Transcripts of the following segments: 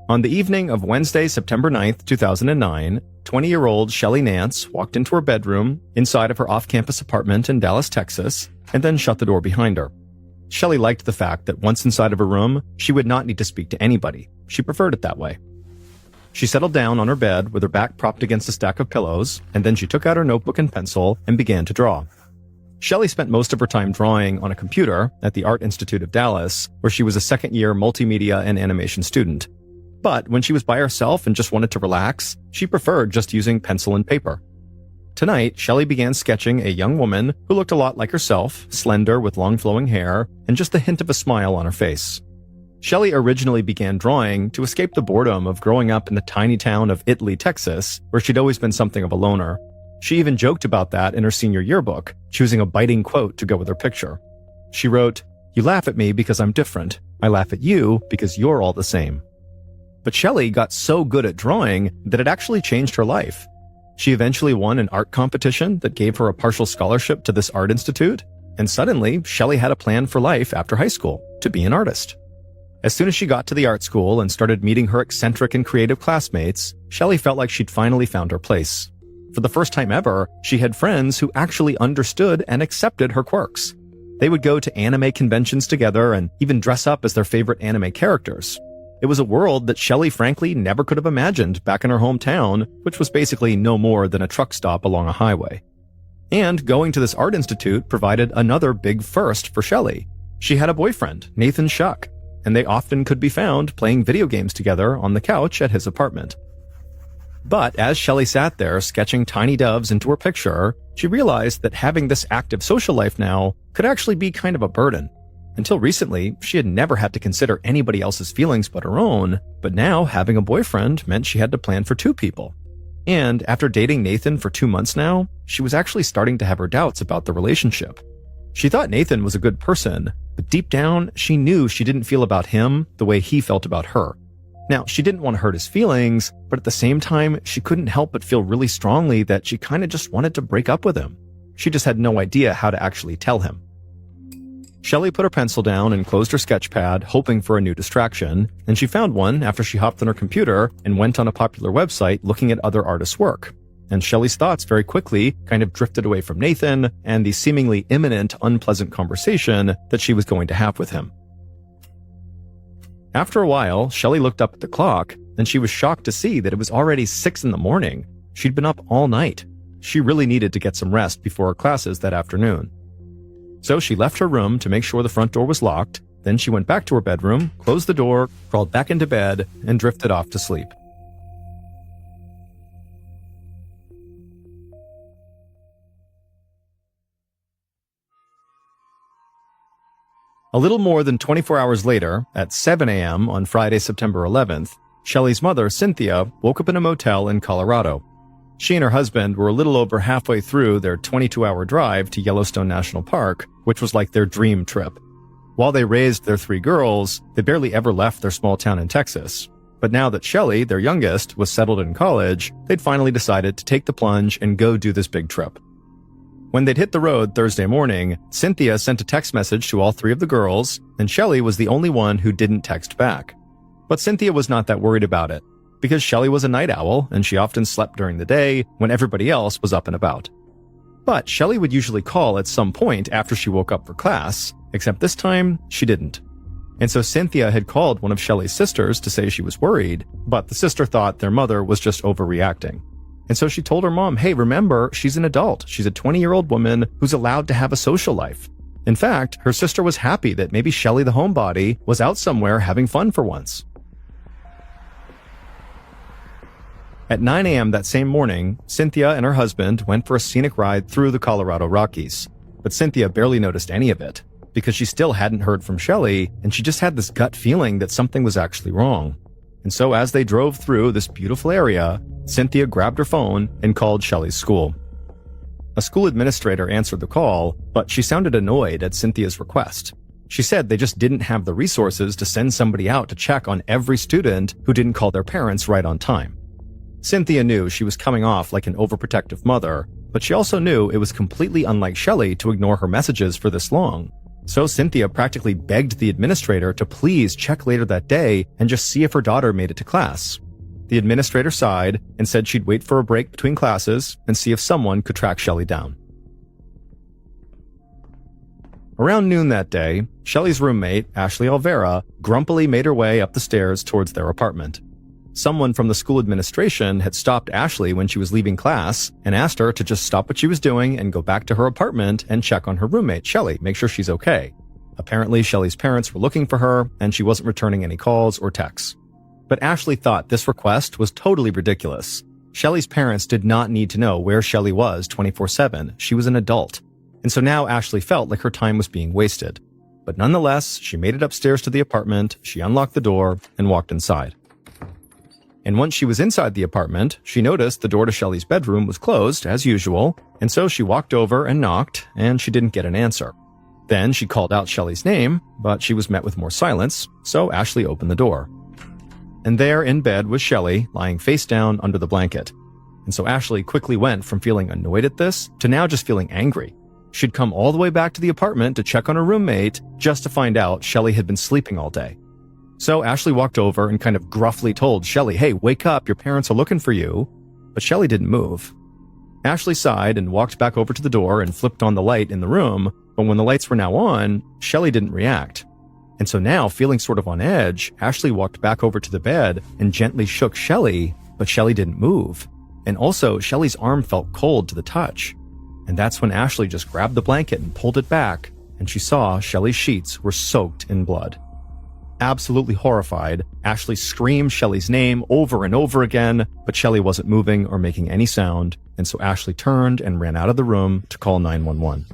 On the evening of Wednesday, September 9th, 2009, 20-year-old Shelley Nance walked into her bedroom inside of her off-campus apartment in Dallas, Texas, and then shut the door behind her. Shelley liked the fact that once inside of her room, she would not need to speak to anybody. She preferred it that way. She settled down on her bed with her back propped against a stack of pillows, and then she took out her notebook and pencil and began to draw. Shelley spent most of her time drawing on a computer at the Art Institute of Dallas, where she was a second-year multimedia and animation student. But when she was by herself and just wanted to relax, she preferred just using pencil and paper. Tonight, Shelley began sketching a young woman who looked a lot like herself, slender with long flowing hair, and just a hint of a smile on her face. Shelley originally began drawing to escape the boredom of growing up in the tiny town of Italy, Texas, where she'd always been something of a loner. She even joked about that in her senior yearbook, choosing a biting quote to go with her picture. She wrote, "You laugh at me because I'm different. I laugh at you because you're all the same." But Shelley got so good at drawing that it actually changed her life. She eventually won an art competition that gave her a partial scholarship to this art institute, and suddenly Shelley had a plan for life after high school, to be an artist. As soon as she got to the art school and started meeting her eccentric and creative classmates, Shelley felt like she'd finally found her place. For the first time ever, she had friends who actually understood and accepted her quirks. They would go to anime conventions together and even dress up as their favorite anime characters. It was a world that Shelley frankly never could have imagined back in her hometown, which was basically no more than a truck stop along a highway. And going to this art institute provided another big first for Shelley. She had a boyfriend, Nathan Shuck, and they often could be found playing video games together on the couch at his apartment. But as Shelley sat there sketching tiny doves into her picture, she realized that having this active social life now could actually be kind of a burden. Until recently, she had never had to consider anybody else's feelings but her own, but now having a boyfriend meant she had to plan for two people. And after dating Nathan for 2 months now, she was actually starting to have her doubts about the relationship. She thought Nathan was a good person, but deep down, she knew she didn't feel about him the way he felt about her. Now, she didn't want to hurt his feelings, but at the same time, she couldn't help but feel really strongly that she kind of just wanted to break up with him. She just had no idea how to actually tell him. Shelley put her pencil down and closed her sketch pad, hoping for a new distraction, and she found one after she hopped on her computer and went on a popular website looking at other artists' work. And Shelley's thoughts very quickly kind of drifted away from Nathan and the seemingly imminent, unpleasant conversation that she was going to have with him. After a while, Shelley looked up at the clock, and she was shocked to see that it was already 6 a.m. She'd been up all night. She really needed to get some rest before her classes that afternoon. So she left her room to make sure the front door was locked, then she went back to her bedroom, closed the door, crawled back into bed, and drifted off to sleep. A little more than 24 hours later, at 7 a.m. on Friday, September 11th, Shelley's mother, Cynthia, woke up in a motel in Colorado. She and her husband were a little over halfway through their 22-hour drive to Yellowstone National Park, which was like their dream trip. While they raised their 3 girls, they barely ever left their small town in Texas. But now that Shelley, their youngest, was settled in college, they'd finally decided to take the plunge and go do this big trip. When they'd hit the road Thursday morning, Cynthia sent a text message to all 3 of the girls, and Shelley was the only one who didn't text back. But Cynthia was not that worried about it, because Shelley was a night owl and she often slept during the day when everybody else was up and about. But Shelley would usually call at some point after she woke up for class, except this time she didn't. And so Cynthia had called one of Shelley's sisters to say she was worried, but the sister thought their mother was just overreacting. And so she told her mom, hey, remember, she's an adult. She's a 20-year-old woman who's allowed to have a social life. In fact, her sister was happy that maybe Shelley the homebody was out somewhere having fun for once. At 9 a.m. that same morning, Cynthia and her husband went for a scenic ride through the Colorado Rockies. But Cynthia barely noticed any of it, because she still hadn't heard from Shelley, and she just had this gut feeling that something was actually wrong. And so as they drove through this beautiful area, Cynthia grabbed her phone and called Shelley's school. A school administrator answered the call, but she sounded annoyed at Cynthia's request. She said they just didn't have the resources to send somebody out to check on every student who didn't call their parents right on time. Cynthia knew she was coming off like an overprotective mother, but she also knew it was completely unlike Shelley to ignore her messages for this long. So Cynthia practically begged the administrator to please check later that day and just see if her daughter made it to class. The administrator sighed and said she'd wait for a break between classes and see if someone could track Shelley down. Around noon that day, Shelley's roommate, Ashley Olvera, grumpily made her way up the stairs towards their apartment. Someone from the school administration had stopped Ashley when she was leaving class and asked her to just stop what she was doing and go back to her apartment and check on her roommate, Shelley, make sure she's okay. Apparently, Shelley's parents were looking for her, and she wasn't returning any calls or texts. But Ashley thought this request was totally ridiculous. Shelley's parents did not need to know where Shelley was 24/7. She was an adult. And so now Ashley felt like her time was being wasted. But nonetheless, she made it upstairs to the apartment, she unlocked the door, and walked inside. And once she was inside the apartment, she noticed the door to Shelley's bedroom was closed, as usual, and so she walked over and knocked, and she didn't get an answer. Then she called out Shelley's name, but she was met with more silence, so Ashley opened the door. And there in bed was Shelley, lying face down under the blanket. And so Ashley quickly went from feeling annoyed at this to now just feeling angry. She'd come all the way back to the apartment to check on her roommate just to find out Shelley had been sleeping all day. So Ashley walked over and kind of gruffly told Shelley, "Hey, wake up, your parents are looking for you." But Shelley didn't move. Ashley sighed and walked back over to the door and flipped on the light in the room, but when the lights were now on, Shelley didn't react. And so now, feeling sort of on edge, Ashley walked back over to the bed and gently shook Shelley, but Shelley didn't move. And also, Shelley's arm felt cold to the touch. And that's when Ashley just grabbed the blanket and pulled it back, and she saw Shelley's sheets were soaked in blood. Absolutely horrified, Ashley screamed Shelley's name over and over again, but Shelley wasn't moving or making any sound, and so Ashley turned and ran out of the room to call 911.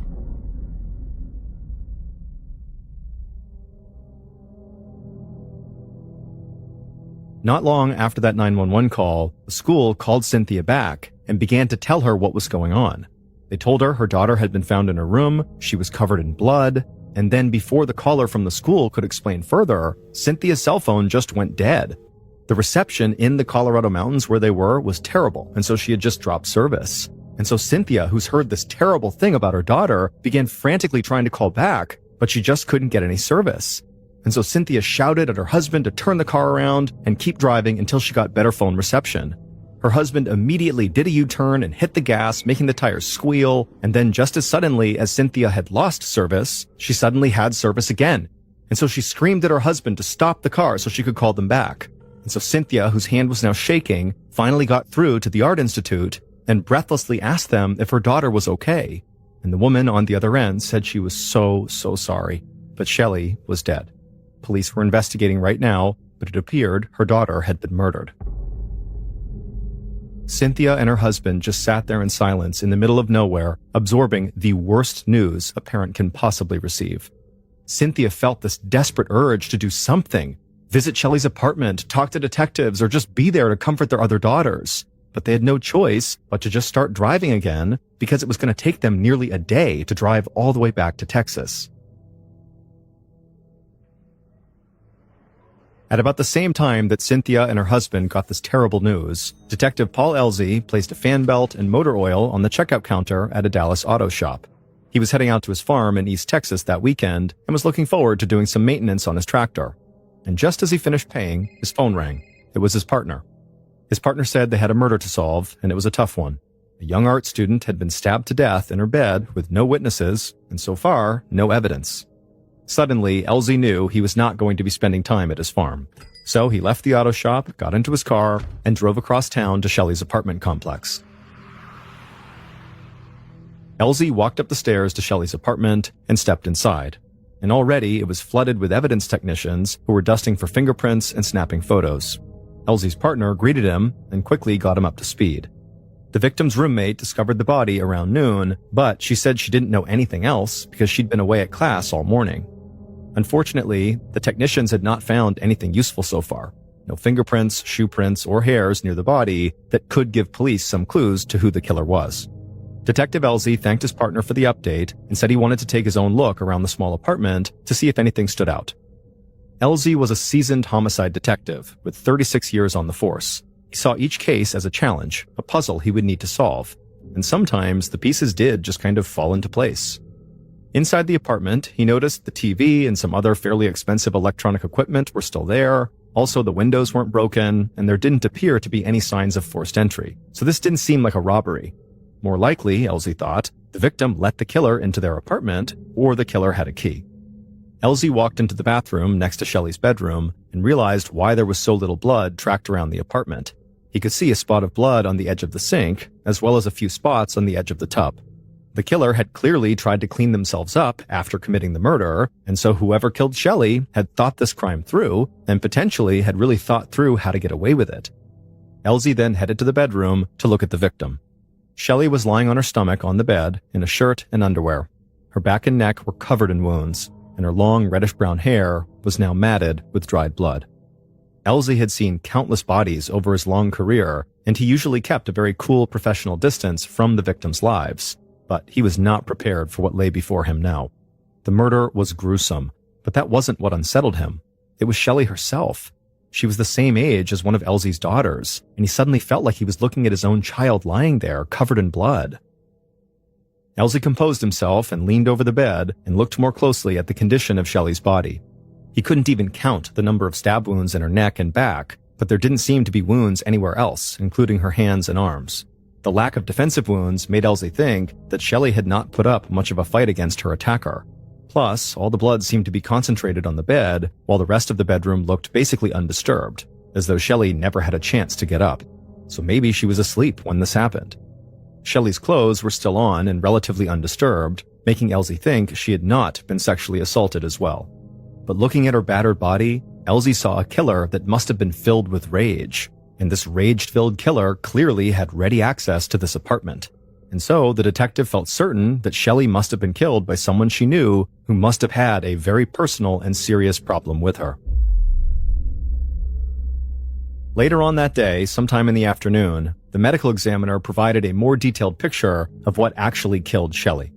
Not long after that 911 call, the school called Cynthia back and began to tell her what was going on. They told her daughter had been found in her room, she was covered in blood, and then before the caller from the school could explain further, Cynthia's cell phone just went dead. The reception in the Colorado mountains where they were was terrible, and so she had just dropped service. And so Cynthia, who's heard this terrible thing about her daughter, began frantically trying to call back, but she just couldn't get any service. And so Cynthia shouted at her husband to turn the car around and keep driving until she got better phone reception. Her husband immediately did a U-turn and hit the gas, making the tires squeal, and then just as suddenly as Cynthia had lost service, she suddenly had service again. And so she screamed at her husband to stop the car so she could call them back. And so Cynthia, whose hand was now shaking, finally got through to the Art Institute and breathlessly asked them if her daughter was okay. And the woman on the other end said she was so sorry, but Shelley was dead. Police were investigating right now, but it appeared her daughter had been murdered. Cynthia and her husband just sat there in silence in the middle of nowhere, absorbing the worst news a parent can possibly receive. Cynthia felt this desperate urge to do something, visit Shelley's apartment, talk to detectives, or just be there to comfort their other daughters. But they had no choice but to just start driving again because it was going to take them nearly a day to drive all the way back to Texas. At about the same time that Cynthia and her husband got this terrible news, Detective Paul Elzy placed a fan belt and motor oil on the checkout counter at a Dallas auto shop. He was heading out to his farm in East Texas that weekend and was looking forward to doing some maintenance on his tractor. And just as he finished paying, his phone rang. It was his partner. His partner said they had a murder to solve, and it was a tough one. A young art student had been stabbed to death in her bed with no witnesses, and so far, no evidence. Suddenly, Elzy knew he was not going to be spending time at his farm. So he left the auto shop, got into his car, and drove across town to Shelley's apartment complex. Elzy walked up the stairs to Shelley's apartment and stepped inside. And already it was flooded with evidence technicians who were dusting for fingerprints and snapping photos. Elzy's partner greeted him and quickly got him up to speed. The victim's roommate discovered the body around noon, but she said she didn't know anything else because she'd been away at class all morning. Unfortunately, the technicians had not found anything useful so far. No fingerprints, shoe prints, or hairs near the body that could give police some clues to who the killer was. Detective Elzy thanked his partner for the update and said he wanted to take his own look around the small apartment to see if anything stood out. Elzy was a seasoned homicide detective with 36 years on the force. He saw each case as a challenge, a puzzle he would need to solve, and sometimes the pieces did just kind of fall into place. Inside the apartment, he noticed the TV and some other fairly expensive electronic equipment were still there. Also, the windows weren't broken, and there didn't appear to be any signs of forced entry. So this didn't seem like a robbery. More likely, Elsie thought, the victim let the killer into their apartment, or the killer had a key. Elsie walked into the bathroom next to Shelley's bedroom and realized why there was so little blood tracked around the apartment. He could see a spot of blood on the edge of the sink, as well as a few spots on the edge of the tub. The killer had clearly tried to clean themselves up after committing the murder, and so whoever killed Shelley had thought this crime through, and potentially had really thought through how to get away with it. Elsie then headed to the bedroom to look at the victim. Shelley was lying on her stomach on the bed in a shirt and underwear. Her back and neck were covered in wounds, and her long reddish-brown hair was now matted with dried blood. Elsie had seen countless bodies over his long career, and he usually kept a very cool professional distance from the victims' lives. But he was not prepared for what lay before him now. The murder was gruesome, but that wasn't what unsettled him. It was Shelley herself. She was the same age as one of Elsie's daughters, and he suddenly felt like he was looking at his own child lying there, covered in blood. Elsie composed himself and leaned over the bed and looked more closely at the condition of Shelley's body. He couldn't even count the number of stab wounds in her neck and back, but there didn't seem to be wounds anywhere else, including her hands and arms. The lack of defensive wounds made Elsie think that Shelley had not put up much of a fight against her attacker. Plus, all the blood seemed to be concentrated on the bed, while the rest of the bedroom looked basically undisturbed, as though Shelley never had a chance to get up. So maybe she was asleep when this happened. Shelley's clothes were still on and relatively undisturbed, making Elsie think she had not been sexually assaulted as well. But looking at her battered body, Elsie saw a killer that must have been filled with rage. And this rage-filled killer clearly had ready access to this apartment. And so the detective felt certain that Shelley must have been killed by someone she knew who must have had a very personal and serious problem with her. Later on that day, sometime in the afternoon, the medical examiner provided a more detailed picture of what actually killed Shelley.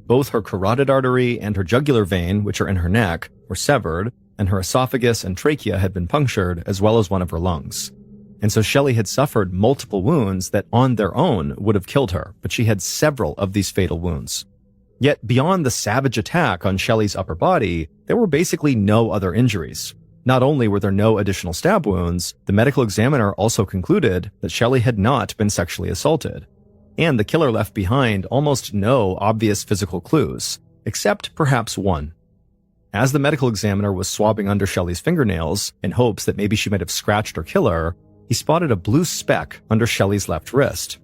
Both her carotid artery and her jugular vein, which are in her neck, were severed, and her esophagus and trachea had been punctured, as well as one of her lungs. And so Shelley had suffered multiple wounds that on their own would have killed her, but she had several of these fatal wounds. Yet beyond the savage attack on Shelley's upper body, there were basically no other injuries. Not only were there no additional stab wounds, the medical examiner also concluded that Shelley had not been sexually assaulted. And the killer left behind almost no obvious physical clues, except perhaps one. As the medical examiner was swabbing under Shelley's fingernails in hopes that maybe she might have scratched her killer, he spotted a blue speck under Shelley's left wrist.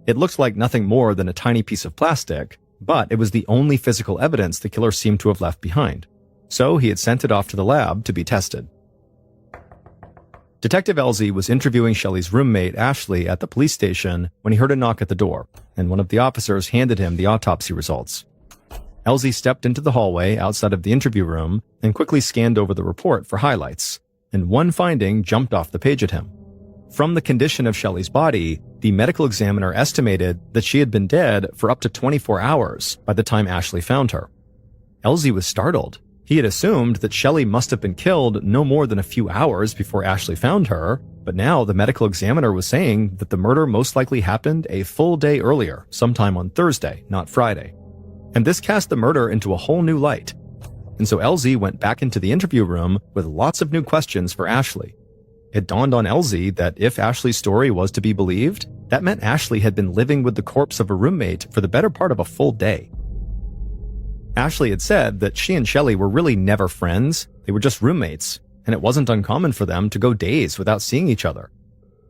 It looked like nothing more than a tiny piece of plastic, but it was the only physical evidence the killer seemed to have left behind. So he had sent it off to the lab to be tested. Detective Elsie was interviewing Shelley's roommate, Ashley, at the police station when he heard a knock at the door, and one of the officers handed him the autopsy results. Elsie stepped into the hallway outside of the interview room and quickly scanned over the report for highlights, and one finding jumped off the page at him. From the condition of Shelley's body, the medical examiner estimated that she had been dead for up to 24 hours by the time Ashley found her. Elsie was startled. He had assumed that Shelley must have been killed no more than a few hours before Ashley found her, but now the medical examiner was saying that the murder most likely happened a full day earlier, sometime on Thursday, not Friday. And this cast the murder into a whole new light. And so Elsie went back into the interview room with lots of new questions for Ashley. It dawned on Elsie that if Ashley's story was to be believed, that meant Ashley had been living with the corpse of a roommate for the better part of a full day. Ashley had said that she and Shelley were really never friends, they were just roommates, and it wasn't uncommon for them to go days without seeing each other.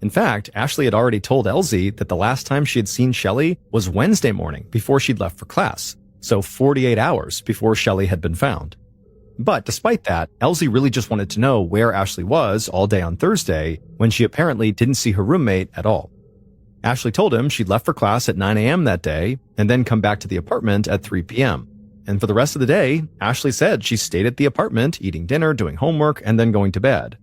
In fact, Ashley had already told Elsie that the last time she had seen Shelley was Wednesday morning before she'd left for class, so 48 hours before Shelley had been found. But despite that, Elsie really just wanted to know where Ashley was all day on Thursday when she apparently didn't see her roommate at all. Ashley told him she'd left for class at 9 a.m. that day and then come back to the apartment at 3 p.m. And for the rest of the day, Ashley said she stayed at the apartment, eating dinner, doing homework, and then going to bed.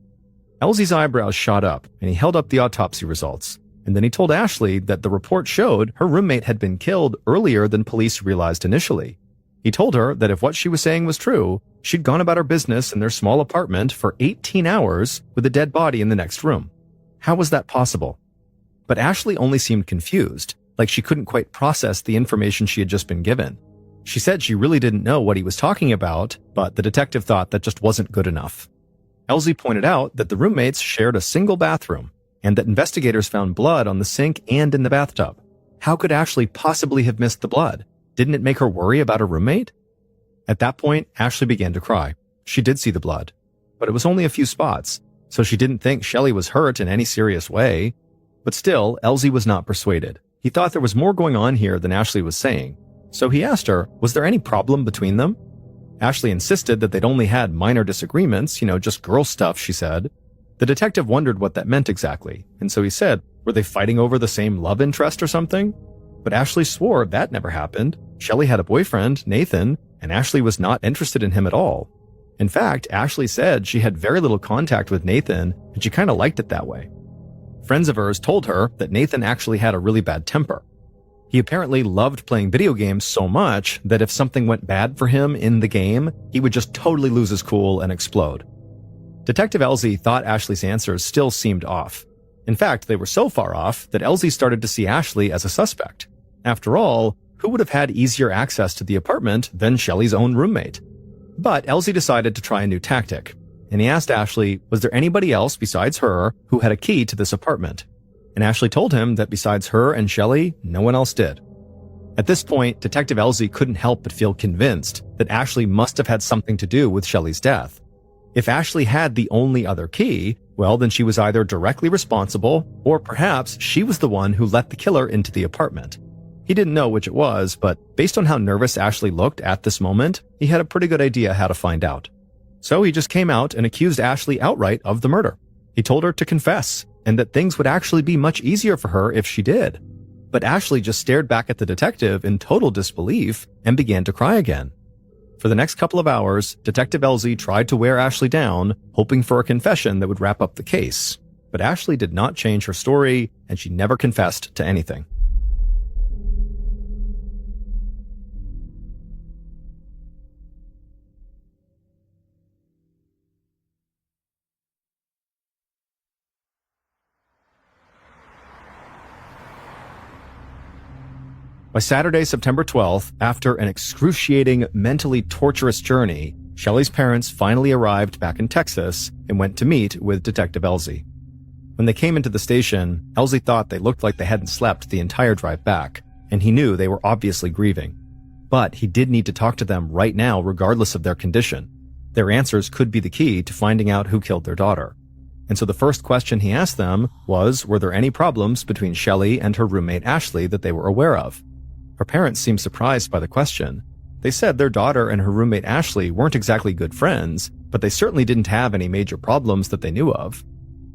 Elsie's eyebrows shot up and he held up the autopsy results. And then he told Ashley that the report showed her roommate had been killed earlier than police realized initially. He told her that if what she was saying was true, she'd gone about her business in their small apartment for 18 hours with a dead body in the next room. How was that possible? But Ashley only seemed confused, like she couldn't quite process the information she had just been given. She said she really didn't know what he was talking about, but the detective thought that just wasn't good enough. Elsie pointed out that the roommates shared a single bathroom, and that investigators found blood on the sink and in the bathtub. How could Ashley possibly have missed the blood? Didn't it make her worry about her roommate? At that point, Ashley began to cry. She did see the blood, but it was only a few spots, so she didn't think Shelley was hurt in any serious way. But still, Elsie was not persuaded. He thought there was more going on here than Ashley was saying. So he asked her, was there any problem between them? Ashley insisted that they'd only had minor disagreements, just girl stuff, she said. The detective wondered what that meant exactly, and so he said, were they fighting over the same love interest or something? But Ashley swore that never happened. Shelley had a boyfriend, Nathan, and Ashley was not interested in him at all. In fact, Ashley said she had very little contact with Nathan, and she kind of liked it that way. Friends of hers told her that Nathan actually had a really bad temper. He apparently loved playing video games so much that if something went bad for him in the game, he would just totally lose his cool and explode. Detective Elsie thought Ashley's answers still seemed off. In fact, they were so far off that Elsie started to see Ashley as a suspect. After all, who would have had easier access to the apartment than Shelley's own roommate? But Elsie decided to try a new tactic, and he asked Ashley, was there anybody else besides her who had a key to this apartment? And Ashley told him that besides her and Shelley, no one else did. At this point, Detective Elsie couldn't help but feel convinced that Ashley must have had something to do with Shelley's death. If Ashley had the only other key, well, then she was either directly responsible, or perhaps she was the one who let the killer into the apartment. He didn't know which it was, but based on how nervous Ashley looked at this moment, he had a pretty good idea how to find out. So he just came out and accused Ashley outright of the murder. He told her to confess, and that things would actually be much easier for her if she did. But Ashley just stared back at the detective in total disbelief and began to cry again. For the next couple of hours, Detective Elsie tried to wear Ashley down, hoping for a confession that would wrap up the case. But Ashley did not change her story, and she never confessed to anything. By Saturday, September 12th, after an excruciating, mentally torturous journey, Shelley's parents finally arrived back in Texas and went to meet with Detective Elsie. When they came into the station, Elsie thought they looked like they hadn't slept the entire drive back, and he knew they were obviously grieving. But he did need to talk to them right now regardless of their condition. Their answers could be the key to finding out who killed their daughter. And so the first question he asked them was, were there any problems between Shelley and her roommate Ashley that they were aware of? Her parents seemed surprised by the question. They said their daughter and her roommate Ashley weren't exactly good friends, but they certainly didn't have any major problems that they knew of.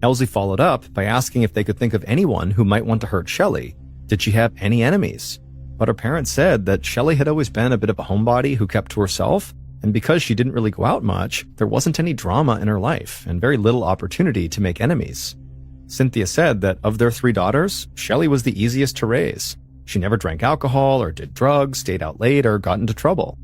Elsie followed up by asking if they could think of anyone who might want to hurt Shelley. Did she have any enemies? But her parents said that Shelley had always been a bit of a homebody who kept to herself, and because she didn't really go out much, there wasn't any drama in her life and very little opportunity to make enemies. Cynthia said that of their 3 daughters, Shelley was the easiest to raise. She never drank alcohol or did drugs, stayed out late, or got into trouble.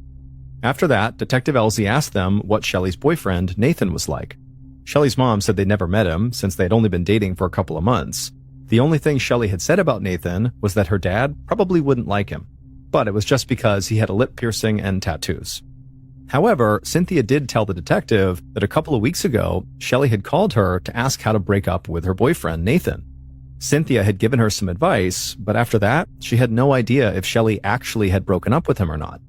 After that, Detective Elsie asked them what Shelley's boyfriend, Nathan, was like. Shelley's mom said they'd never met him since they'd only been dating for a couple of months. The only thing Shelley had said about Nathan was that her dad probably wouldn't like him, but it was just because he had a lip piercing and tattoos. However, Cynthia did tell the detective that a couple of weeks ago, Shelley had called her to ask how to break up with her boyfriend, Nathan. Cynthia had given her some advice, but after that, she had no idea if Shelley actually had broken up with him or not.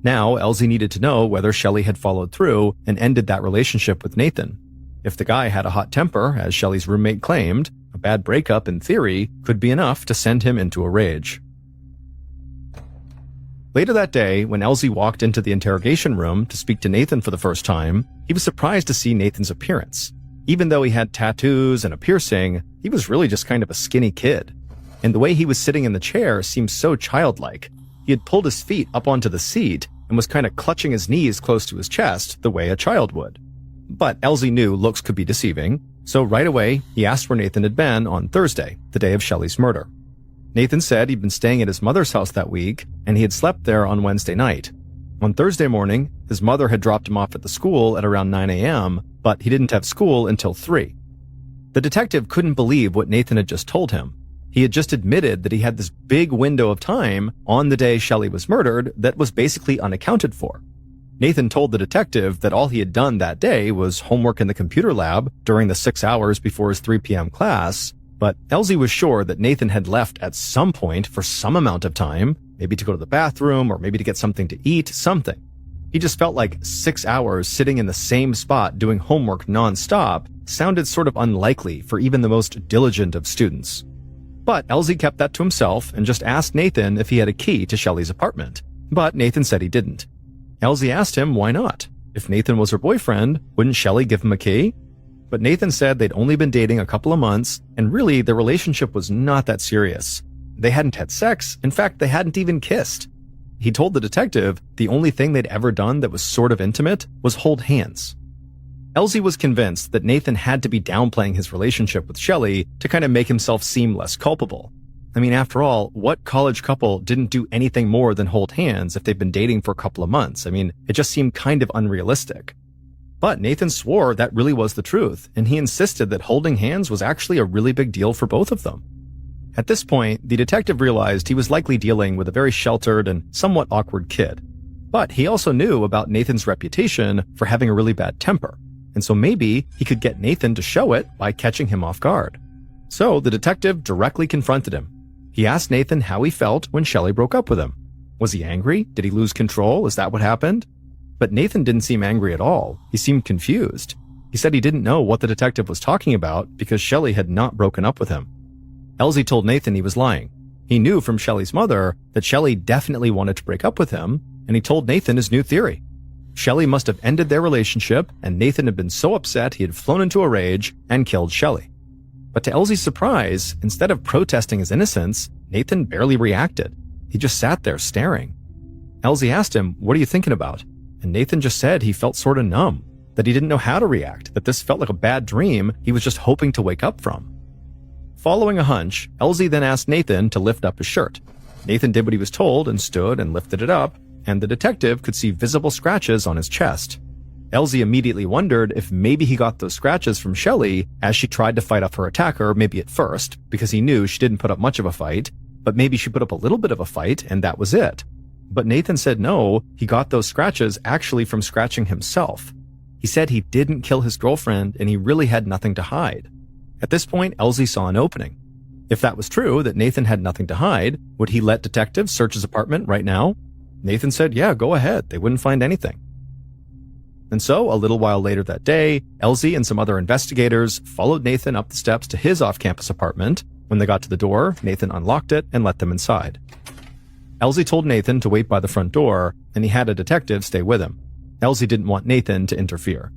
Now, Elsie needed to know whether Shelley had followed through and ended that relationship with Nathan. If the guy had a hot temper, as Shelley's roommate claimed, a bad breakup, in theory, could be enough to send him into a rage. Later that day, when Elsie walked into the interrogation room to speak to Nathan for the first time, he was surprised to see Nathan's appearance. Even though he had tattoos and a piercing, he was really just kind of a skinny kid. And the way he was sitting in the chair seemed so childlike. He had pulled his feet up onto the seat and was kind of clutching his knees close to his chest the way a child would. But Elsie knew looks could be deceiving, so right away, he asked where Nathan had been on Thursday, the day of Shelley's murder. Nathan said he'd been staying at his mother's house that week, and he had slept there on Wednesday night. On Thursday morning, his mother had dropped him off at the school at around 9 a.m., but he didn't have school until 3. The detective couldn't believe what Nathan had just told him. He had just admitted that he had this big window of time on the day Shelley was murdered that was basically unaccounted for. Nathan told the detective that all he had done that day was homework in the computer lab during the 6 hours before his 3 p.m. class, but Elsie was sure that Nathan had left at some point for some amount of time, maybe to go to the bathroom or maybe to get something to eat, something. He just felt like 6 hours sitting in the same spot doing homework nonstop sounded sort of unlikely for even the most diligent of students. But Elsie kept that to himself and just asked Nathan if he had a key to Shelley's apartment. But Nathan said he didn't. Elsie asked him why not. If Nathan was her boyfriend, wouldn't Shelley give him a key? But Nathan said they'd only been dating a couple of months, and really their relationship was not that serious. They hadn't had sex. In fact, they hadn't even kissed. He told the detective the only thing they'd ever done that was sort of intimate was hold hands. Elsie was convinced that Nathan had to be downplaying his relationship with Shelley to kind of make himself seem less culpable. I mean, after all, what college couple didn't do anything more than hold hands if they've been dating for a couple of months? I mean, it just seemed kind of unrealistic. But Nathan swore that really was the truth, and he insisted that holding hands was actually a really big deal for both of them. At this point, the detective realized he was likely dealing with a very sheltered and somewhat awkward kid. But he also knew about Nathan's reputation for having a really bad temper, and so maybe he could get Nathan to show it by catching him off guard. So the detective directly confronted him. He asked Nathan how he felt when Shelley broke up with him. Was he angry? Did he lose control? Is that what happened? But Nathan didn't seem angry at all. He seemed confused. He said he didn't know what the detective was talking about because Shelley had not broken up with him. Elsie told Nathan he was lying. He knew from Shelley's mother that Shelley definitely wanted to break up with him, and he told Nathan his new theory. Shelley must have ended their relationship, and Nathan had been so upset he had flown into a rage and killed Shelley. But to Elsie's surprise, instead of protesting his innocence, Nathan barely reacted. He just sat there staring. Elsie asked him, "What are you thinking about?" And Nathan just said he felt sort of numb, that he didn't know how to react, that this felt like a bad dream he was just hoping to wake up from. Following a hunch, Elsie then asked Nathan to lift up his shirt. Nathan did what he was told and stood and lifted it up, and the detective could see visible scratches on his chest. Elsie immediately wondered if maybe he got those scratches from Shelley as she tried to fight off her attacker, maybe at first, because he knew she didn't put up much of a fight, but maybe she put up a little bit of a fight and that was it. But Nathan said no, he got those scratches actually from scratching himself. He said he didn't kill his girlfriend and he really had nothing to hide. At this point, Elsie saw an opening. If that was true, that Nathan had nothing to hide, would he let detectives search his apartment right now? Nathan said, yeah, go ahead. They wouldn't find anything. And so, a little while later that day, Elsie and some other investigators followed Nathan up the steps to his off-campus apartment. When they got to the door, Nathan unlocked it and let them inside. Elsie told Nathan to wait by the front door, and he had a detective stay with him. Elsie didn't want Nathan to interfere.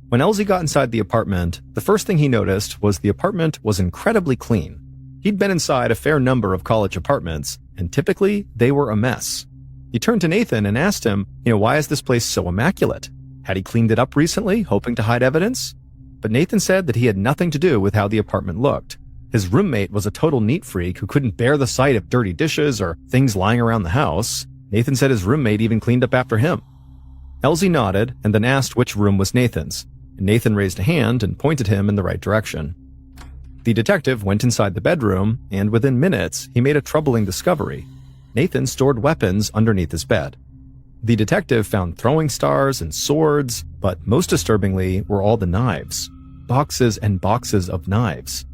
When Elsie got inside the apartment, the first thing he noticed was the apartment was incredibly clean. He'd been inside a fair number of college apartments, and typically, they were a mess. He turned to Nathan and asked him, why is this place so immaculate? Had he cleaned it up recently, hoping to hide evidence? But Nathan said that he had nothing to do with how the apartment looked. His roommate was a total neat freak who couldn't bear the sight of dirty dishes or things lying around the house. Nathan said his roommate even cleaned up after him. Elsie nodded and then asked which room was Nathan's. Nathan raised a hand and pointed him in the right direction. The detective went inside the bedroom, and within minutes, he made a troubling discovery. Nathan stored weapons underneath his bed. The detective found throwing stars and swords, but most disturbingly were all the knives. Boxes and boxes of knives.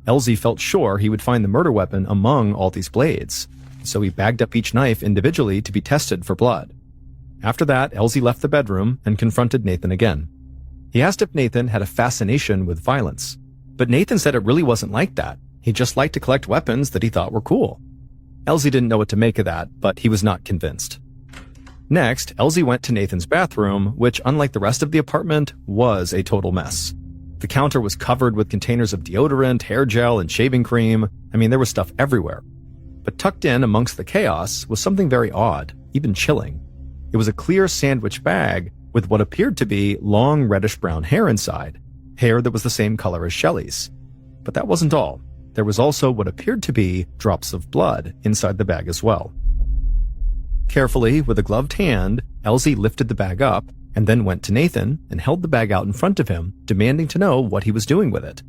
Elsie felt sure he would find the murder weapon among all these blades, so he bagged up each knife individually to be tested for blood. After that, Elsie left the bedroom and confronted Nathan again. He asked if Nathan had a fascination with violence, but Nathan said it really wasn't like that. He just liked to collect weapons that he thought were cool. Elsie didn't know what to make of that, but he was not convinced. Next, Elsie went to Nathan's bathroom, which, unlike the rest of the apartment, was a total mess. The counter was covered with containers of deodorant, hair gel, and shaving cream. There was stuff everywhere. But tucked in amongst the chaos was something very odd, even chilling. It was a clear sandwich bag with what appeared to be long reddish-brown hair inside, hair that was the same color as Shelley's. But that wasn't all. There was also what appeared to be drops of blood inside the bag as well. Carefully, with a gloved hand, Elsie lifted the bag up and then went to Nathan and held the bag out in front of him, demanding to know what he was doing with it.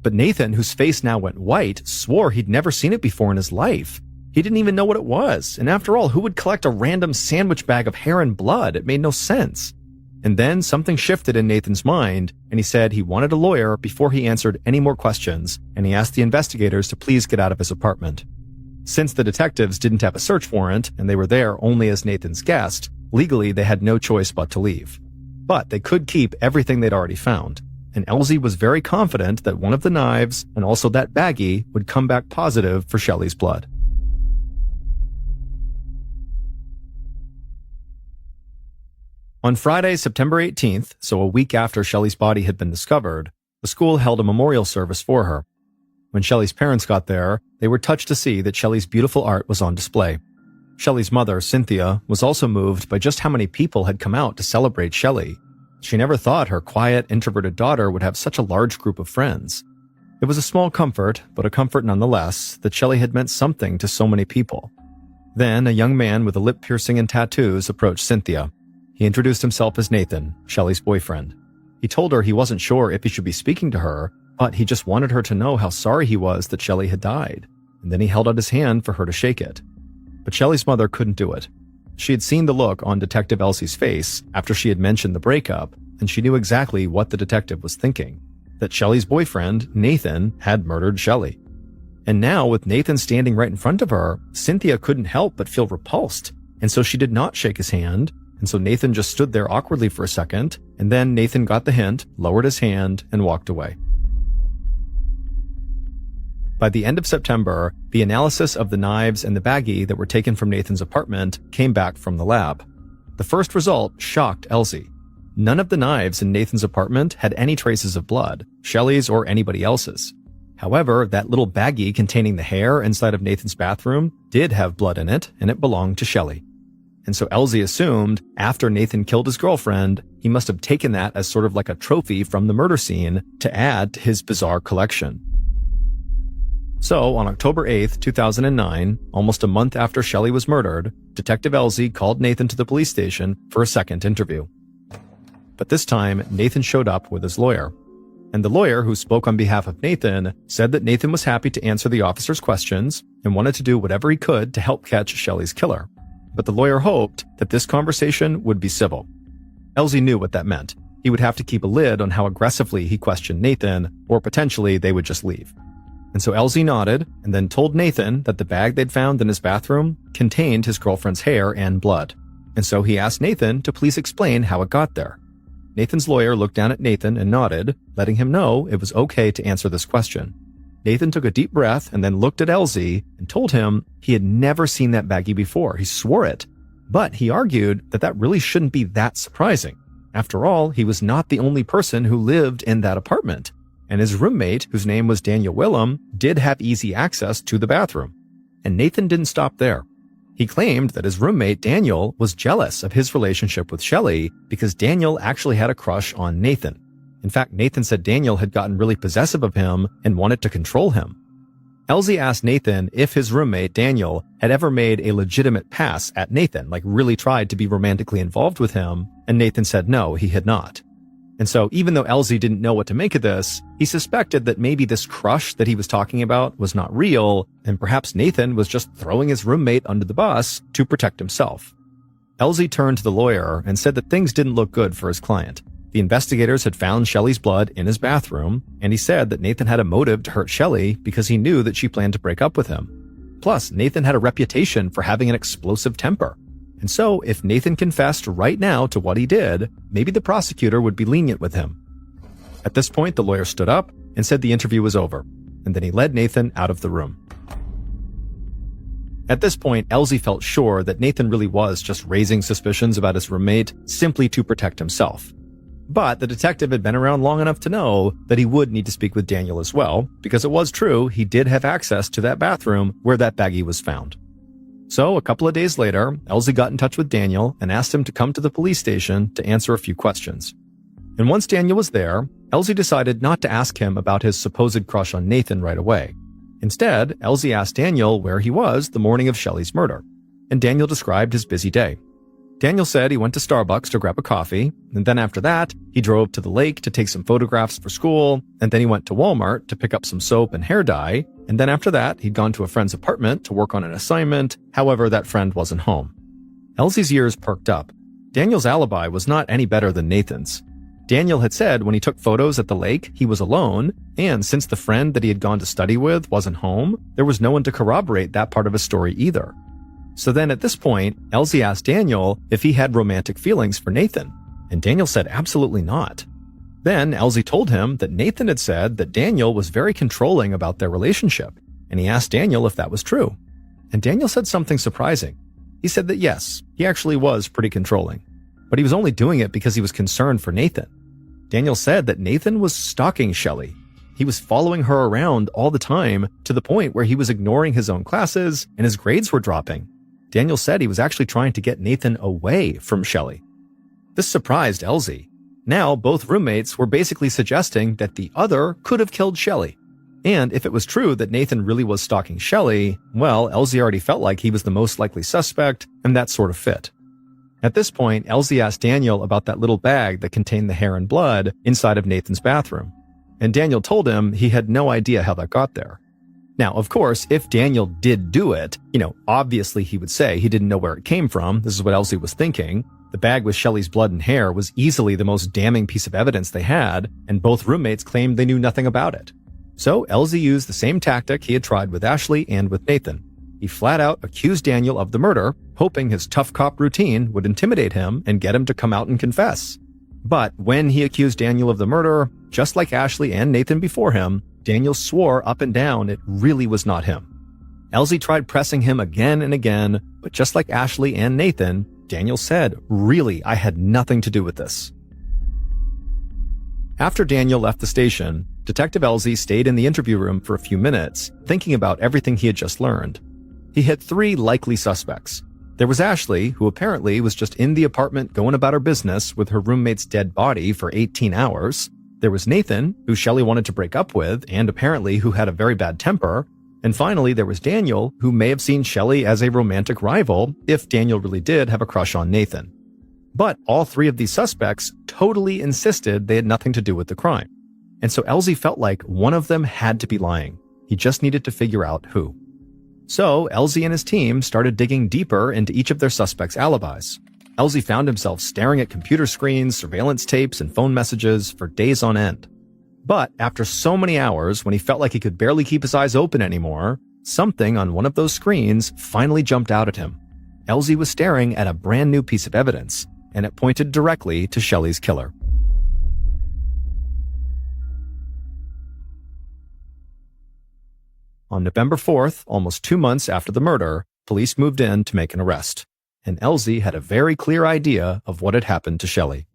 But Nathan, whose face now went white, swore he'd never seen it before in his life. He didn't even know what it was, and after all, who would collect a random sandwich bag of hair and blood? It made no sense. And then something shifted in Nathan's mind, and he said he wanted a lawyer before he answered any more questions, and he asked the investigators to please get out of his apartment. Since the detectives didn't have a search warrant, and they were there only as Nathan's guest, legally they had no choice but to leave. But they could keep everything they'd already found, and Elsie was very confident that one of the knives, and also that baggie, would come back positive for Shelley's blood. On Friday, September 18th, so a week after Shelley's body had been discovered, the school held a memorial service for her. When Shelley's parents got there, they were touched to see that Shelley's beautiful art was on display. Shelley's mother, Cynthia, was also moved by just how many people had come out to celebrate Shelley. She never thought her quiet, introverted daughter would have such a large group of friends. It was a small comfort, but a comfort nonetheless, that Shelley had meant something to so many people. Then, a young man with a lip piercing and tattoos approached Cynthia. He introduced himself as Nathan, Shelley's boyfriend. He told her he wasn't sure if he should be speaking to her, but he just wanted her to know how sorry he was that Shelley had died, and then he held out his hand for her to shake it. But Shelley's mother couldn't do it. She had seen the look on Detective Elsie's face after she had mentioned the breakup, and she knew exactly what the detective was thinking, that Shelley's boyfriend, Nathan, had murdered Shelley. And now, with Nathan standing right in front of her, Cynthia couldn't help but feel repulsed, and so she did not shake his hand. And so Nathan just stood there awkwardly for a second, and then Nathan got the hint, lowered his hand, and walked away. By the end of September, the analysis of the knives and the baggie that were taken from Nathan's apartment came back from the lab. The first result shocked Elsie. None of the knives in Nathan's apartment had any traces of blood, Shelley's or anybody else's. However, that little baggie containing the hair inside of Nathan's bathroom did have blood in it, and it belonged to Shelley. And so Elsie assumed, after Nathan killed his girlfriend, he must have taken that as sort of like a trophy from the murder scene to add to his bizarre collection. So, on October 8th, 2009, almost a month after Shelley was murdered, Detective Elsie called Nathan to the police station for a second interview. But this time, Nathan showed up with his lawyer. And the lawyer, who spoke on behalf of Nathan, said that Nathan was happy to answer the officer's questions and wanted to do whatever he could to help catch Shelley's killer. But the lawyer hoped that this conversation would be civil. Elsie knew what that meant. He would have to keep a lid on how aggressively he questioned Nathan, or potentially they would just leave. And so Elsie nodded, and then told Nathan that the bag they'd found in his bathroom contained his girlfriend's hair and blood. And so he asked Nathan to please explain how it got there. Nathan's lawyer looked down at Nathan and nodded, letting him know it was okay to answer this question. Nathan took a deep breath and then looked at Elsie and told him he had never seen that baggie before. He swore it. But he argued that that really shouldn't be that surprising. After all, he was not the only person who lived in that apartment. And his roommate, whose name was Daniel Willem, did have easy access to the bathroom. And Nathan didn't stop there. He claimed that his roommate, Daniel, was jealous of his relationship with Shelley because Daniel actually had a crush on Nathan. In fact, Nathan said Daniel had gotten really possessive of him and wanted to control him. Elsie asked Nathan if his roommate, Daniel, had ever made a legitimate pass at Nathan, like really tried to be romantically involved with him, and Nathan said no, he had not. And so even though Elsie didn't know what to make of this, he suspected that maybe this crush that he was talking about was not real, and perhaps Nathan was just throwing his roommate under the bus to protect himself. Elsie turned to the lawyer and said that things didn't look good for his client. The investigators had found Shelley's blood in his bathroom, and he said that Nathan had a motive to hurt Shelley because he knew that she planned to break up with him. Plus, Nathan had a reputation for having an explosive temper. And so, if Nathan confessed right now to what he did, maybe the prosecutor would be lenient with him. At this point, the lawyer stood up and said the interview was over, and then he led Nathan out of the room. At this point, Elsie felt sure that Nathan really was just raising suspicions about his roommate simply to protect himself. But the detective had been around long enough to know that he would need to speak with Daniel as well, because it was true he did have access to that bathroom where that baggie was found. So, a couple of days later, Elsie got in touch with Daniel and asked him to come to the police station to answer a few questions. And once Daniel was there, Elsie decided not to ask him about his supposed crush on Nathan right away. Instead, Elsie asked Daniel where he was the morning of Shelley's murder, and Daniel described his busy day. Daniel said he went to Starbucks to grab a coffee, and then after that, he drove to the lake to take some photographs for school, and then he went to Walmart to pick up some soap and hair dye, and then after that, he'd gone to a friend's apartment to work on an assignment. However, that friend wasn't home. Elsie's ears perked up. Daniel's alibi was not any better than Nathan's. Daniel had said when he took photos at the lake, he was alone, and since the friend that he had gone to study with wasn't home, there was no one to corroborate that part of his story either. So then at this point, Elsie asked Daniel if he had romantic feelings for Nathan, and Daniel said absolutely not. Then Elsie told him that Nathan had said that Daniel was very controlling about their relationship, and he asked Daniel if that was true. And Daniel said something surprising. He said that yes, he actually was pretty controlling, but he was only doing it because he was concerned for Nathan. Daniel said that Nathan was stalking Shelley. He was following her around all the time to the point where he was ignoring his own classes and his grades were dropping. Daniel said he was actually trying to get Nathan away from Shelley. This surprised Elsie. Now, both roommates were basically suggesting that the other could have killed Shelley. And if it was true that Nathan really was stalking Shelley, well, Elsie already felt like he was the most likely suspect, and that sort of fit. At this point, Elsie asked Daniel about that little bag that contained the hair and blood inside of Nathan's bathroom. And Daniel told him he had no idea how that got there. Now, of course, if Daniel did do it, obviously he would say he didn't know where it came from. This is what Elsie was thinking. The bag with Shelley's blood and hair was easily the most damning piece of evidence they had, and both roommates claimed they knew nothing about it. So Elsie used the same tactic he had tried with Ashley and with Nathan. He flat out accused Daniel of the murder, hoping his tough cop routine would intimidate him and get him to come out and confess. But when he accused Daniel of the murder, just like Ashley and Nathan before him, Daniel swore up and down it really was not him. Elsie tried pressing him again and again, but just like Ashley and Nathan, Daniel said, "Really, I had nothing to do with this." After Daniel left the station, Detective Elsie stayed in the interview room for a few minutes, thinking about everything he had just learned. He had 3 likely suspects. There was Ashley, who apparently was just in the apartment going about her business with her roommate's dead body for 18 hours. There was Nathan, who Shelley wanted to break up with, and apparently who had a very bad temper. And finally, there was Daniel, who may have seen Shelley as a romantic rival, if Daniel really did have a crush on Nathan. But all 3 of these suspects totally insisted they had nothing to do with the crime. And so Elsie felt like one of them had to be lying. He just needed to figure out who. So Elsie and his team started digging deeper into each of their suspects' alibis. Elsie found himself staring at computer screens, surveillance tapes, and phone messages for days on end. But after so many hours, when he felt like he could barely keep his eyes open anymore, something on one of those screens finally jumped out at him. Elsie was staring at a brand new piece of evidence, and it pointed directly to Shelley's killer. On November 4th, almost 2 months after the murder, police moved in to make an arrest, and Elsie had a very clear idea of what had happened to Shelley.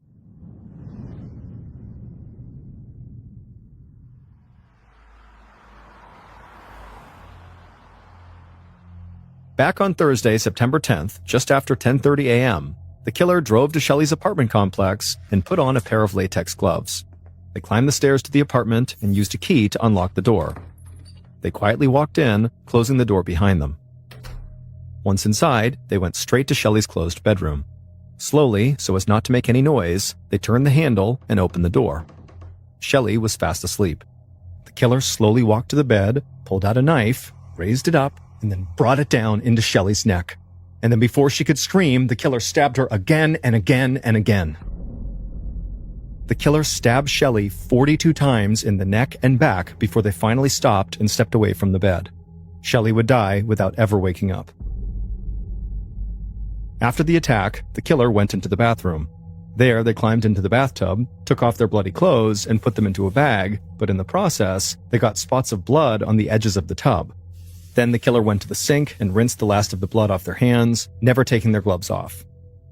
Back on Thursday, September 10th, just after 10:30 a.m., the killer drove to Shelley's apartment complex and put on a pair of latex gloves. They climbed the stairs to the apartment and used a key to unlock the door. They quietly walked in, closing the door behind them. Once inside, they went straight to Shelley's closed bedroom. Slowly, so as not to make any noise, they turned the handle and opened the door. Shelley was fast asleep. The killer slowly walked to the bed, pulled out a knife, raised it up, and then brought it down into Shelley's neck. And then before she could scream, the killer stabbed her again and again and again. The killer stabbed Shelley 42 times in the neck and back before they finally stopped and stepped away from the bed. Shelley would die without ever waking up. After the attack, the killer went into the bathroom. There, they climbed into the bathtub, took off their bloody clothes, and put them into a bag, but in the process, they got spots of blood on the edges of the tub. Then the killer went to the sink and rinsed the last of the blood off their hands, never taking their gloves off.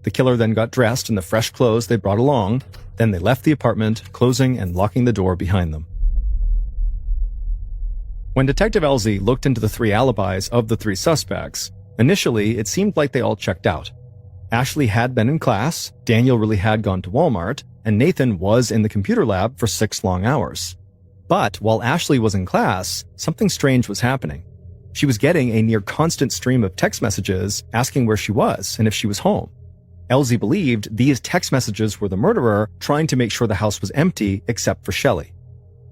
The killer then got dressed in the fresh clothes they brought along. Then they left the apartment, closing and locking the door behind them. When Detective Elsie looked into the 3 alibis of the 3 suspects, initially it seemed like they all checked out. Ashley had been in class, Daniel really had gone to Walmart, and Nathan was in the computer lab for 6 long hours. But while Ashley was in class, something strange was happening. She was getting a near constant stream of text messages asking where she was and if she was home. Elsie believed these text messages were the murderer trying to make sure the house was empty except for Shelley.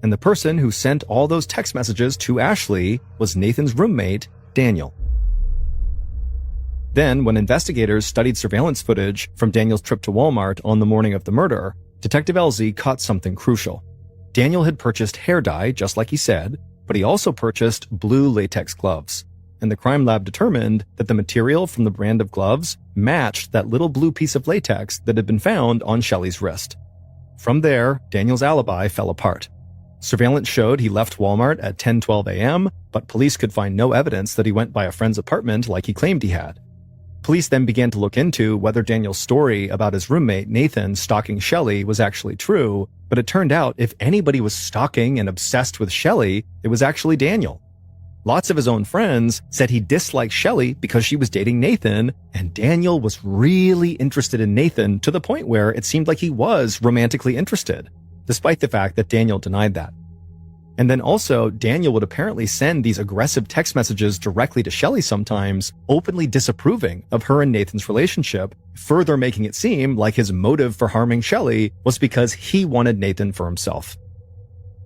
And the person who sent all those text messages to Ashley was Nathan's roommate, Daniel. Then, when investigators studied surveillance footage from Daniel's trip to Walmart on the morning of the murder, Detective Elsie caught something crucial. Daniel had purchased hair dye, just like he said, but he also purchased blue latex gloves. And the crime lab determined that the material from the brand of gloves matched that little blue piece of latex that had been found on Shelley's wrist. From there, Daniel's alibi fell apart. Surveillance showed he left Walmart at 10:12 a.m., but police could find no evidence that he went by a friend's apartment like he claimed he had. Police then began to look into whether Daniel's story about his roommate Nathan stalking Shelley was actually true, but it turned out if anybody was stalking and obsessed with Shelley, it was actually Daniel. Lots of his own friends said he disliked Shelley because she was dating Nathan, and Daniel was really interested in Nathan to the point where it seemed like he was romantically interested, despite the fact that Daniel denied that. And then also, Daniel would apparently send these aggressive text messages directly to Shelley sometimes, openly disapproving of her and Nathan's relationship, further making it seem like his motive for harming Shelley was because he wanted Nathan for himself.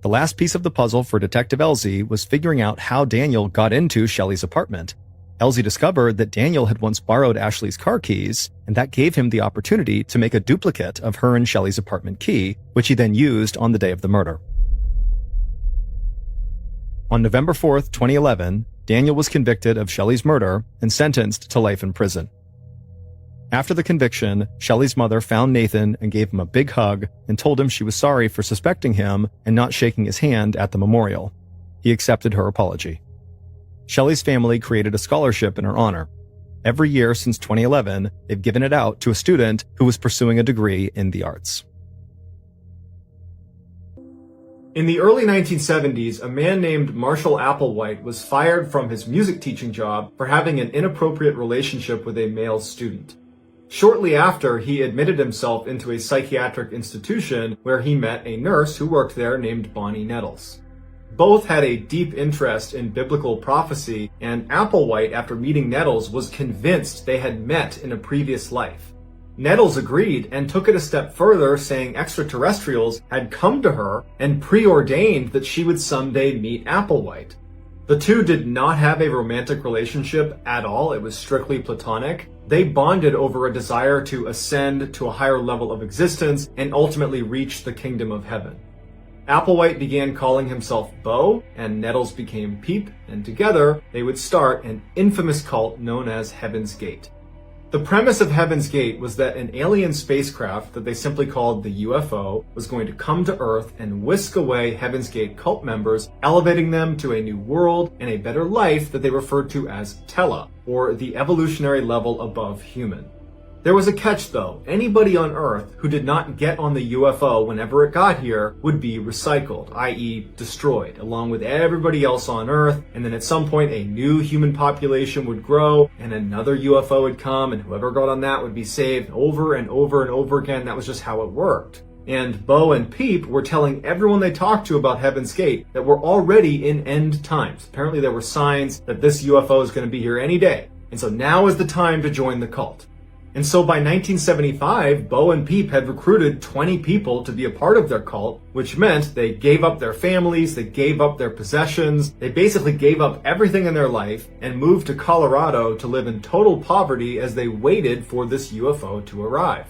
The last piece of the puzzle for Detective Elsie was figuring out how Daniel got into Shelley's apartment. Elsie discovered that Daniel had once borrowed Ashley's car keys, and that gave him the opportunity to make a duplicate of her and Shelley's apartment key, which he then used on the day of the murder. On November 4th, 2011, Daniel was convicted of Shelley's murder and sentenced to life in prison. After the conviction, Shelley's mother found Nathan and gave him a big hug and told him she was sorry for suspecting him and not shaking his hand at the memorial. He accepted her apology. Shelley's family created a scholarship in her honor. Every year since 2011, they've given it out to a student who was pursuing a degree in the arts. In the early 1970s, a man named Marshall Applewhite was fired from his music teaching job for having an inappropriate relationship with a male student. Shortly after, he admitted himself into a psychiatric institution where he met a nurse who worked there named Bonnie Nettles. Both had a deep interest in biblical prophecy, and Applewhite, after meeting Nettles, was convinced they had met in a previous life. Nettles agreed and took it a step further, saying extraterrestrials had come to her and preordained that she would someday meet Applewhite. The two did not have a romantic relationship at all. It was strictly platonic. They bonded over a desire to ascend to a higher level of existence and ultimately reach the kingdom of heaven. Applewhite began calling himself Bo, and Nettles became Peep, and together they would start an infamous cult known as Heaven's Gate. The premise of Heaven's Gate was that an alien spacecraft that they simply called the UFO was going to come to Earth and whisk away Heaven's Gate cult members, elevating them to a new world and a better life that they referred to as Tela, or the evolutionary level above human. There was a catch though. Anybody on Earth who did not get on the UFO whenever it got here would be recycled, i.e. destroyed, along with everybody else on Earth, and then at some point a new human population would grow, and another UFO would come, and whoever got on that would be saved over and over and over again. That was just how it worked. And Bo and Peep were telling everyone they talked to about Heaven's Gate that we're already in end times. Apparently there were signs that this UFO is going to be here any day, and so now is the time to join the cult. And so by 1975, Bo and Peep had recruited 20 people to be a part of their cult, which meant they gave up their families, they gave up their possessions, they basically gave up everything in their life and moved to Colorado to live in total poverty as they waited for this UFO to arrive.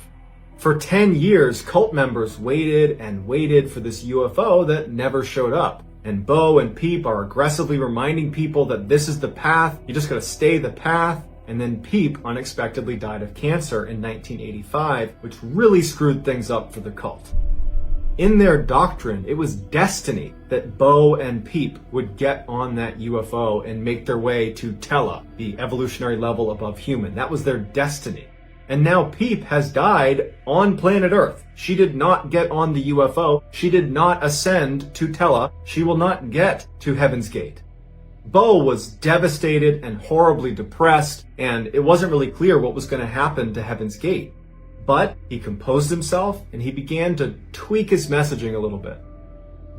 For 10 years, cult members waited and waited for this UFO that never showed up. And Bo and Peep are aggressively reminding people that this is the path, you just gotta stay the path. And then Peep unexpectedly died of cancer in 1985, which really screwed things up for the cult. In their doctrine, it was destiny that Bo and Peep would get on that UFO and make their way to Tela, the evolutionary level above human. That was their destiny. And now Peep has died on planet Earth. She did not get on the UFO. She did not ascend to Tela. She will not get to Heaven's Gate. Bo was devastated and horribly depressed, and it wasn't really clear what was going to happen to Heaven's Gate. But he composed himself and he began to tweak his messaging a little bit.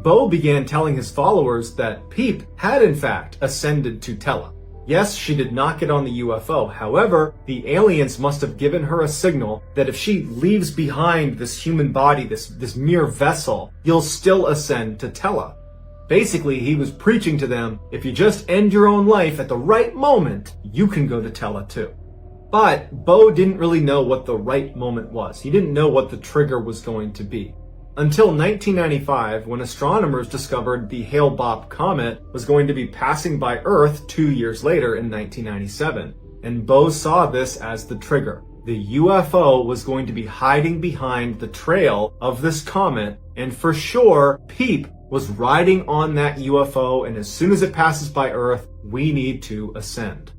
Bo began telling his followers that Peep had in fact ascended to Tela. Yes, she did not get on the UFO. However, the aliens must have given her a signal that if she leaves behind this human body, this mere vessel, you'll still ascend to Tela. Basically, he was preaching to them, if you just end your own life at the right moment, you can go to Tela too. But Bo didn't really know what the right moment was. He didn't know what the trigger was going to be. Until 1995, when astronomers discovered the Hale-Bopp comet was going to be passing by Earth 2 years later in 1997. And Bo saw this as the trigger. The UFO was going to be hiding behind the trail of this comet, and for sure, Peep was riding on that UFO, and as soon as it passes by Earth, we need to ascend.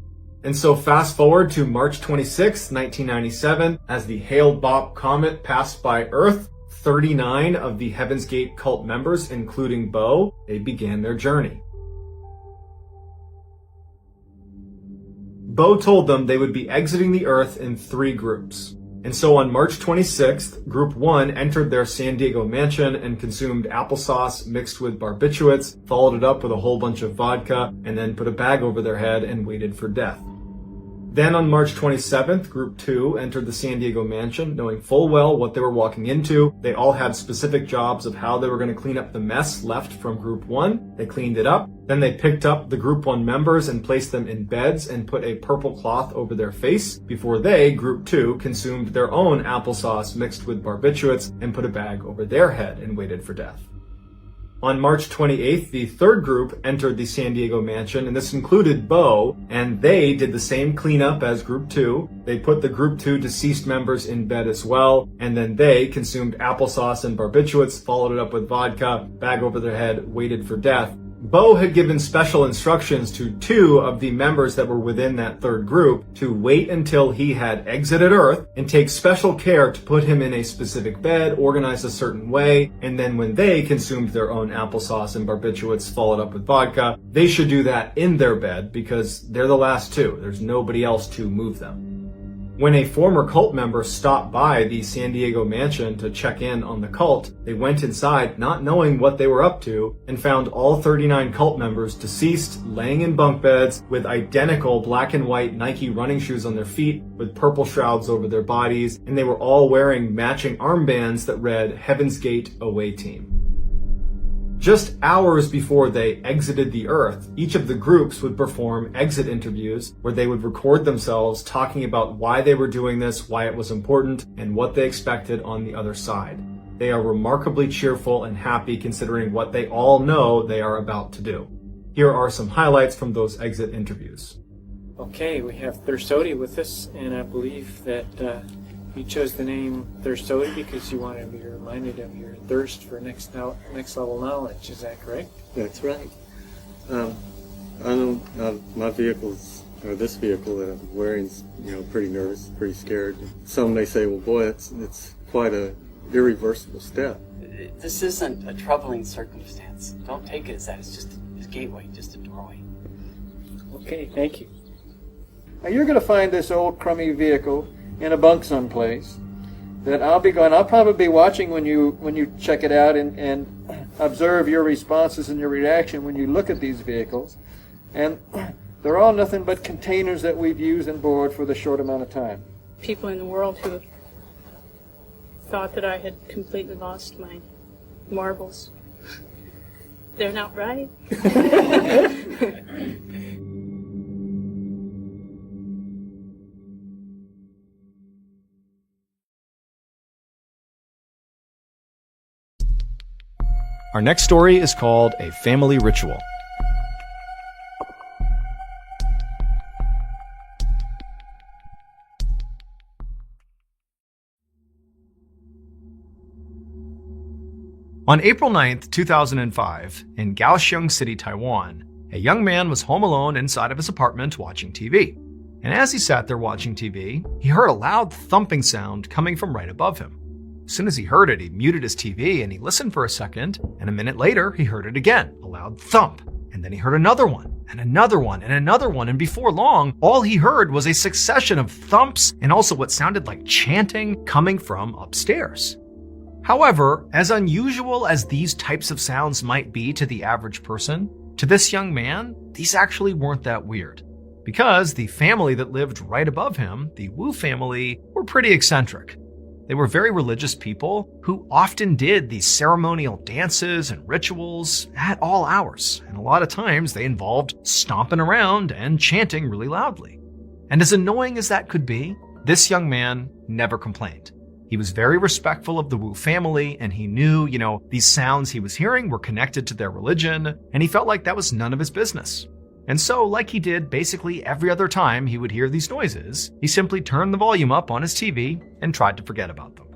And so fast forward to March 26, 1997, as the Hale-Bopp comet passed by Earth, 39 of the Heaven's Gate cult members, including Bo, they began their journey. Bo told them they would be exiting the Earth in 3 groups. And so on March 26th, Group 1 entered their San Diego mansion and consumed applesauce mixed with barbiturates, followed it up with a whole bunch of vodka, and then put a bag over their head and waited for death. Then on March 27th, Group 2 entered the San Diego mansion, knowing full well what they were walking into. They all had specific jobs of how they were going to clean up the mess left from Group 1. They cleaned it up. Then they picked up the Group 1 members and placed them in beds and put a purple cloth over their face before they, Group 2, consumed their own applesauce mixed with barbiturates and put a bag over their head and waited for death. On March 28th, the 3rd group entered the San Diego mansion, and this included Bo, and they did the same cleanup as Group 2. They put the Group 2 deceased members in bed as well, and then they consumed applesauce and barbiturates, followed it up with vodka, bag over their head, waited for death. Bo had given special instructions to 2 of the members that were within that 3rd group to wait until he had exited Earth and take special care to put him in a specific bed, organized a certain way, and then when they consumed their own applesauce and barbiturates followed up with vodka, they should do that in their bed because they're the last 2. There's nobody else to move them. When a former cult member stopped by the San Diego mansion to check in on the cult, they went inside not knowing what they were up to and found all 39 cult members deceased, laying in bunk beds with identical black and white Nike running shoes on their feet with purple shrouds over their bodies, and they were all wearing matching armbands that read Heaven's Gate Away Team. Just hours before they exited the Earth, each of the groups would perform exit interviews where they would record themselves talking about why they were doing this, why it was important, and what they expected on the other side. They are remarkably cheerful and happy considering what they all know they are about to do. Here are some highlights from those exit interviews. Okay, we have Thursody with us, and I believe that you chose the name Thursody because you wanted to be reminded of your thirst for next level knowledge. Is that correct? That's right. I know my vehicle's, or this vehicle that I'm wearing, is, pretty nervous, pretty scared. Some may say, well, boy, it's quite a irreversible step. This isn't a troubling circumstance. Don't take it as that. It's just a gateway, just a doorway. Okay, thank you. Now you're going to find this old crummy vehicle in a bunk someplace that I'll probably be watching when you check it out and observe your responses and your reaction when you look at these vehicles. And they're all nothing but containers that we've used and borrowed for the short amount of time. People in the world who thought that I had completely lost my marbles. They're not right. Our next story is called A Family Ritual. On April 9th, 2005, in Kaohsiung City, Taiwan, a young man was home alone inside of his apartment watching TV. And as he sat there watching TV, he heard a loud thumping sound coming from right above him. As soon as he heard it, he muted his TV and he listened for a second, and a minute later, he heard it again, a loud thump. And then he heard another one, and another one, and another one, and before long, all he heard was a succession of thumps and also what sounded like chanting coming from upstairs. However, as unusual as these types of sounds might be to the average person, to this young man, these actually weren't that weird. because the family that lived right above him, the Wu family, were pretty eccentric. They were very religious people who often did these ceremonial dances and rituals at all hours, and a lot of times they involved stomping around and chanting really loudly. And as annoying as that could be, this young man never complained. He was very respectful of the Wu family, and he knew, these sounds he was hearing were connected to their religion, and he felt like that was none of his business. And so, like he did basically every other time he would hear these noises, he simply turned the volume up on his TV and tried to forget about them.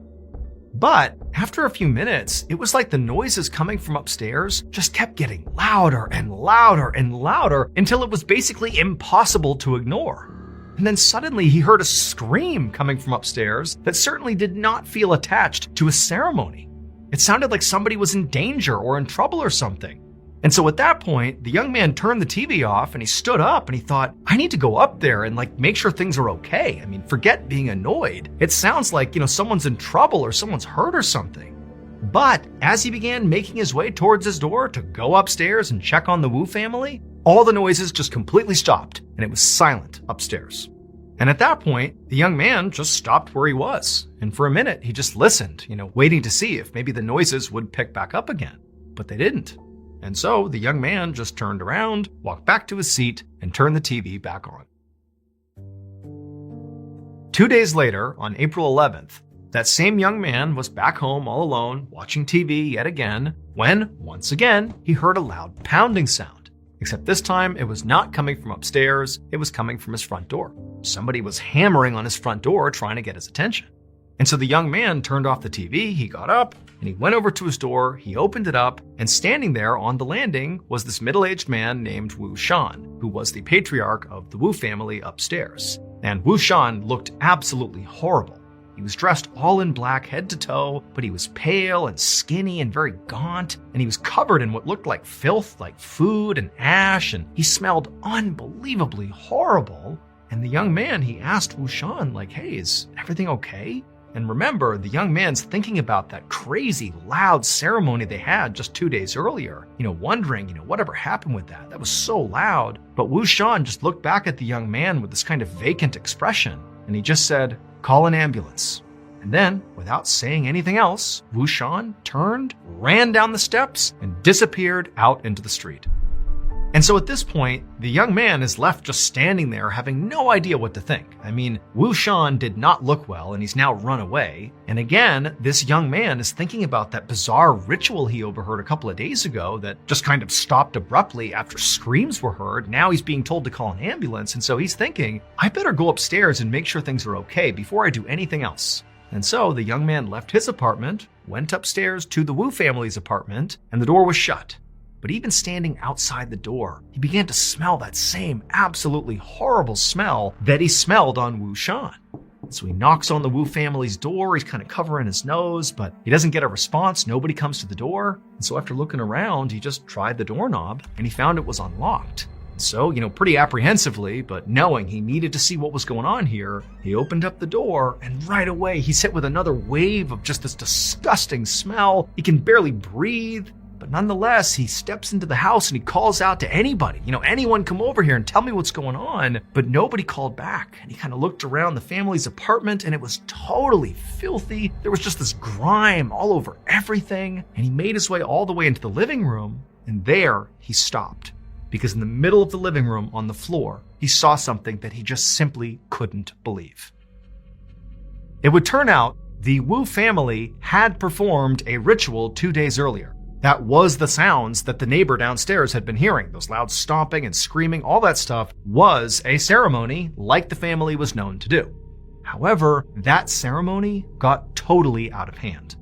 But after a few minutes, it was like the noises coming from upstairs just kept getting louder and louder and louder until it was basically impossible to ignore. And then suddenly he heard a scream coming from upstairs that certainly did not feel attached to a ceremony. It sounded like somebody was in danger or in trouble or something. And so at that point, the young man turned the TV off and he stood up and he thought, I need to go up there and make sure things are okay. I mean, forget being annoyed. It sounds like, someone's in trouble or someone's hurt or something. But as he began making his way towards his door to go upstairs and check on the Wu family, all the noises just completely stopped and it was silent upstairs. And at that point, the young man just stopped where he was. And for a minute, he just listened, waiting to see if maybe the noises would pick back up again. But they didn't. And so the young man just turned around, walked back to his seat, and turned the TV back on. 2 days later, on April 11th, that same young man was back home all alone, watching TV yet again, when, once again, he heard a loud pounding sound. Except this time, it was not coming from upstairs, it was coming from his front door. Somebody was hammering on his front door trying to get his attention. And so the young man turned off the TV, he got up, and he went over to his door, he opened it up, and standing there on the landing was this middle-aged man named Wu Shan, who was the patriarch of the Wu family upstairs. And Wu Shan looked absolutely horrible. He was dressed all in black head to toe, but he was pale and skinny and very gaunt, and he was covered in what looked like filth, like food and ash, and he smelled unbelievably horrible. And the young man, he asked Wu Shan, hey, is everything okay? And remember, the young man's thinking about that crazy, loud ceremony they had just 2 days earlier, wondering, whatever happened with that. That was so loud. But Wu Shan just looked back at the young man with this kind of vacant expression, and he just said, call an ambulance. And then, without saying anything else, Wu Shan turned, ran down the steps, and disappeared out into the street. And so at this point, the young man is left just standing there having no idea what to think. I mean, Wu Shan did not look well and he's now run away. And again, this young man is thinking about that bizarre ritual he overheard a couple of days ago that just kind of stopped abruptly after screams were heard. Now he's being told to call an ambulance. And so he's thinking, I better go upstairs and make sure things are okay before I do anything else. And so the young man left his apartment, went upstairs to the Wu family's apartment, and the door was shut. But even standing outside the door, he began to smell that same absolutely horrible smell that he smelled on Wu Shan. So he knocks on the Wu family's door, he's kind of covering his nose, but he doesn't get a response, nobody comes to the door. And so after looking around, he just tried the doorknob and he found it was unlocked. So, pretty apprehensively, but knowing he needed to see what was going on here, he opened up the door and right away he's hit with another wave of just this disgusting smell. He can barely breathe. But nonetheless, he steps into the house and he calls out to anybody, anyone come over here and tell me what's going on. But nobody called back. And he kind of looked around the family's apartment and it was totally filthy. There was just this grime all over everything. And he made his way all the way into the living room. And there he stopped. Because in the middle of the living room on the floor, he saw something that he just simply couldn't believe. It would turn out the Wu family had performed a ritual 2 days earlier. That was the sounds that the neighbor downstairs had been hearing. Those loud stomping and screaming, all that stuff was a ceremony like the family was known to do. However, that ceremony got totally out of hand.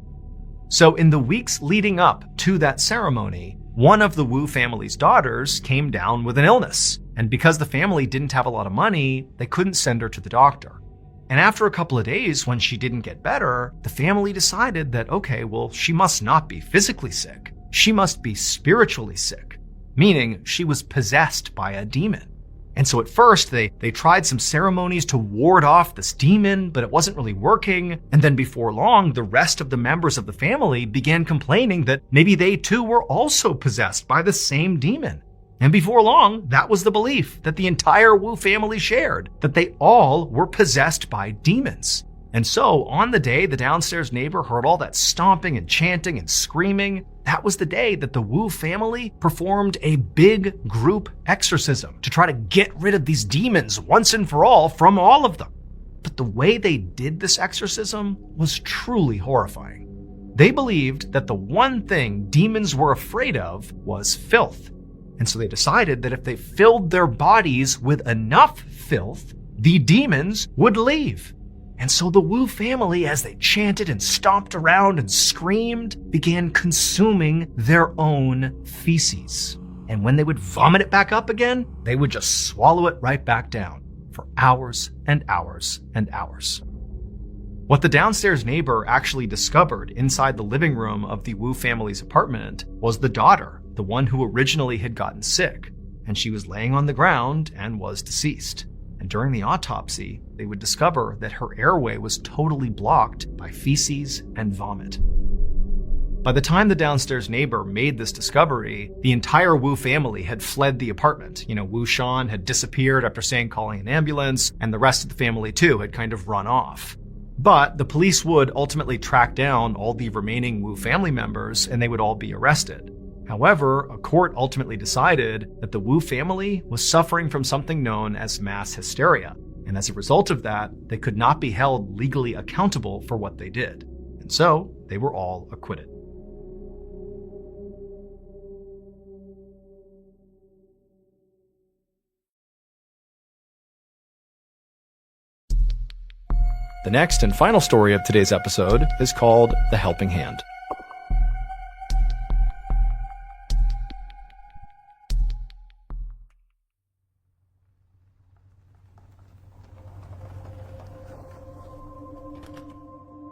So in the weeks leading up to that ceremony, one of the Wu family's daughters came down with an illness. And because the family didn't have a lot of money, they couldn't send her to the doctor. And after a couple of days, when she didn't get better, the family decided that, okay, well, she must not be physically sick. She must be spiritually sick, meaning she was possessed by a demon. And so at first, they tried some ceremonies to ward off this demon, but it wasn't really working. And then before long, the rest of the members of the family began complaining that maybe they too were also possessed by the same demon. And before long, that was the belief that the entire Wu family shared, that they all were possessed by demons. And so, on the day the downstairs neighbor heard all that stomping and chanting and screaming, that was the day that the Wu family performed a big group exorcism to try to get rid of these demons once and for all from all of them. But the way they did this exorcism was truly horrifying. They believed that the one thing demons were afraid of was filth. And so they decided that if they filled their bodies with enough filth, the demons would leave. And so the Wu family, as they chanted and stomped around and screamed, began consuming their own feces. And when they would vomit it back up again, they would just swallow it right back down for hours and hours and hours. What the downstairs neighbor actually discovered inside the living room of the Wu family's apartment was the daughter, the one who originally had gotten sick, and she was laying on the ground and was deceased. And during the autopsy, they would discover that her airway was totally blocked by feces and vomit. By the time the downstairs neighbor made this discovery, the entire Wu family had fled the apartment. Wu Shan had disappeared after saying calling an ambulance, and the rest of the family too had kind of run off. But the police would ultimately track down all the remaining Wu family members, and they would all be arrested. However, a court ultimately decided that the Wu family was suffering from something known as mass hysteria, and as a result of that, they could not be held legally accountable for what they did. And so, they were all acquitted. The next and final story of today's episode is called The Helping Hand.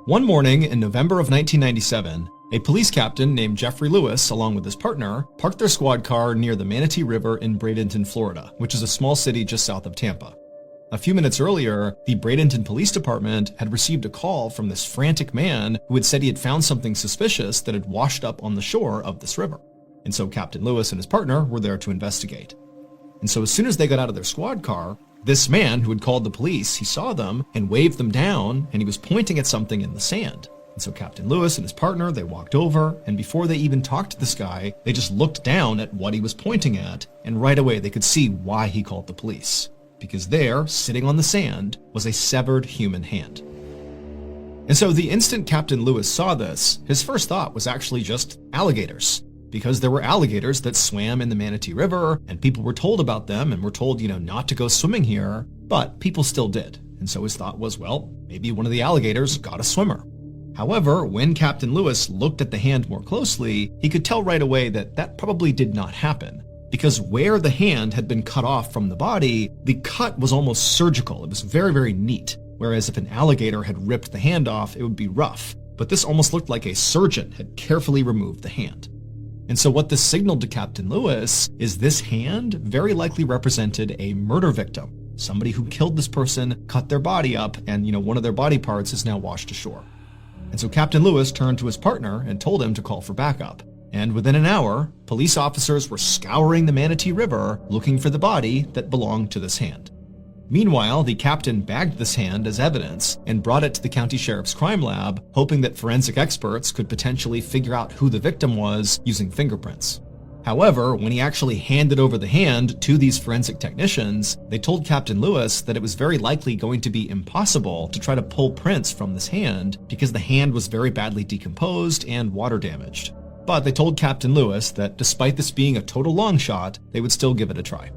One morning in November of 1997, a police captain named Jeffrey Lewis, along with his partner, parked their squad car near the Manatee River in Bradenton, Florida, which is a small city just south of Tampa. A few minutes earlier, the Bradenton Police Department had received a call from this frantic man who had said he had found something suspicious that had washed up on the shore of this river. And so Captain Lewis and his partner were there to investigate. And so as soon as they got out of their squad car, this man who had called the police, he saw them and waved them down, and he was pointing at something in the sand. And so Captain Lewis and his partner, they walked over, and before they even talked to this guy, they just looked down at what he was pointing at, and right away they could see why he called the police. Because there, sitting on the sand, was a severed human hand. And so the instant Captain Lewis saw this, his first thought was actually just alligators. Because there were alligators that swam in the Manatee River, and people were told about them and were told, not to go swimming here, but people still did. And so his thought was, well, maybe one of the alligators got a swimmer. However, when Captain Lewis looked at the hand more closely, he could tell right away that that probably did not happen. Because where the hand had been cut off from the body, the cut was almost surgical. It was very, very neat. Whereas if an alligator had ripped the hand off, it would be rough. But this almost looked like a surgeon had carefully removed the hand. And so what this signaled to Captain Lewis is this hand very likely represented a murder victim. Somebody who killed this person, cut their body up, and one of their body parts is now washed ashore. And so Captain Lewis turned to his partner and told him to call for backup. And within an hour, police officers were scouring the Manatee River looking for the body that belonged to this hand. Meanwhile, the captain bagged this hand as evidence and brought it to the county sheriff's crime lab, hoping that forensic experts could potentially figure out who the victim was using fingerprints. However, when he actually handed over the hand to these forensic technicians, they told Captain Lewis that it was very likely going to be impossible to try to pull prints from this hand because the hand was very badly decomposed and water damaged. But they told Captain Lewis that despite this being a total long shot, they would still give it a try.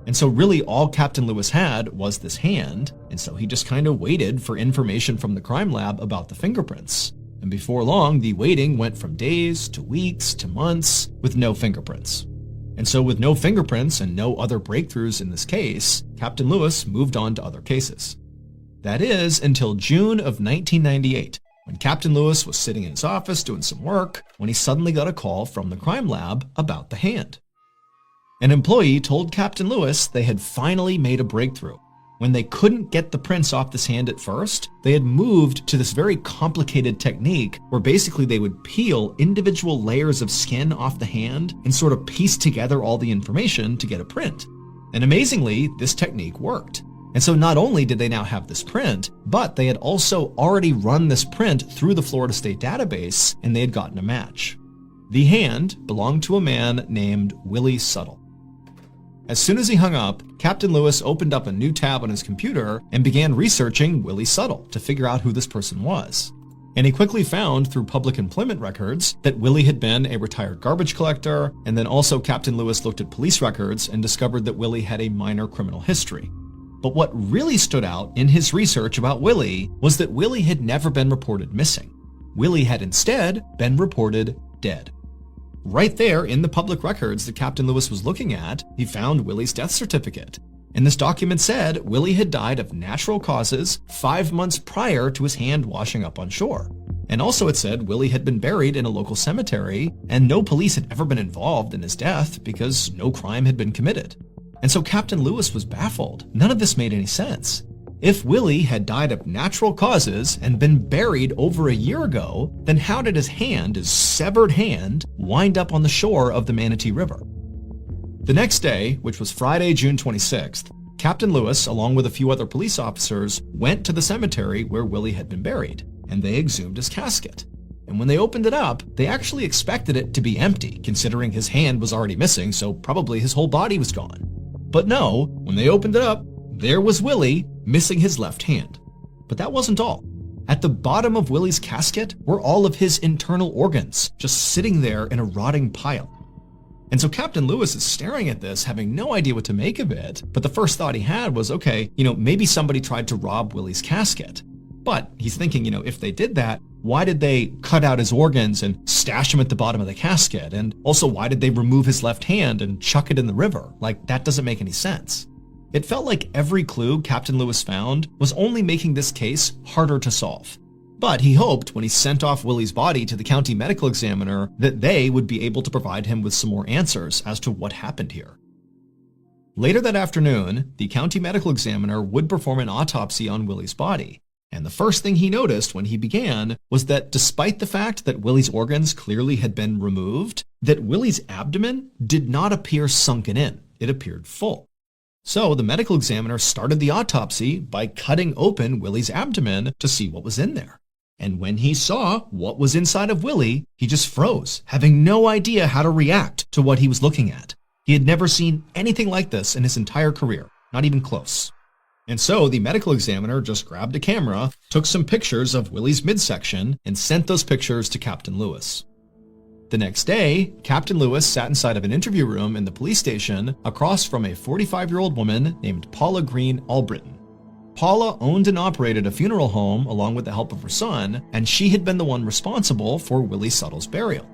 And so really all Captain Lewis had was this hand, and so he just kind of waited for information from the crime lab about the fingerprints. And before long, the waiting went from days to weeks to months with no fingerprints. And so with no fingerprints and no other breakthroughs in this case, Captain Lewis moved on to other cases. That is until June of 1998, when Captain Lewis was sitting in his office doing some work, when he suddenly got a call from the crime lab about the hand. An employee told Captain Lewis they had finally made a breakthrough, when they couldn't get the prints off this hand at first, they had moved to this very complicated technique where basically they would peel individual layers of skin off the hand and sort of piece together all the information to get a print. And amazingly, this technique worked. And so not only did they now have this print, but they had also already run this print through the Florida State database and they had gotten a match. The hand belonged to a man named Willie Suttle. As soon as he hung up, Captain Lewis opened up a new tab on his computer and began researching Willie Suttle to figure out who this person was. And he quickly found through public employment records that Willie had been a retired garbage collector, and then also Captain Lewis looked at police records and discovered that Willie had a minor criminal history. But what really stood out in his research about Willie was that Willie had never been reported missing. Willie had instead been reported dead. Right there in the public records that Captain Lewis was looking at, he found Willie's death certificate. And this document said Willie had died of natural causes 5 months prior to his hand washing up on shore. And also it said Willie had been buried in a local cemetery and no police had ever been involved in his death because no crime had been committed. And so Captain Lewis was baffled. None of this made any sense. If Willie had died of natural causes and been buried over a year ago, then how did his hand, his severed hand, wind up on the shore of the Manatee River? The next day, which was Friday, June 26th, Captain Lewis, along with a few other police officers, went to the cemetery where Willie had been buried, and they exhumed his casket. And when they opened it up, they actually expected it to be empty, considering his hand was already missing, so probably his whole body was gone. But no, when they opened it up, there was Willie missing his left hand. But that wasn't all. At the bottom of Willie's casket were all of his internal organs, just sitting there in a rotting pile. And so Captain Lewis is staring at this, having no idea what to make of it, but the first thought he had was, okay, maybe somebody tried to rob Willie's casket. But he's thinking, if they did that, why did they cut out his organs and stash them at the bottom of the casket? And also, why did they remove his left hand and chuck it in the river? Like, that doesn't make any sense. It felt like every clue Captain Lewis found was only making this case harder to solve. But he hoped when he sent off Willie's body to the county medical examiner that they would be able to provide him with some more answers as to what happened here. Later that afternoon, the county medical examiner would perform an autopsy on Willie's body. And the first thing he noticed when he began was that despite the fact that Willie's organs clearly had been removed, that Willie's abdomen did not appear sunken in. It appeared full. So the medical examiner started the autopsy by cutting open Willie's abdomen to see what was in there. And when he saw what was inside of Willie, he just froze, having no idea how to react to what he was looking at. He had never seen anything like this in his entire career, not even close. And so the medical examiner just grabbed a camera, took some pictures of Willie's midsection, and sent those pictures to Captain Lewis. The next day, Captain Lewis sat inside of an interview room in the police station across from a 45-year-old woman named Paula Green Albritton. Paula owned and operated a funeral home along with the help of her son, and she had been the one responsible for Willie Suttle's burial.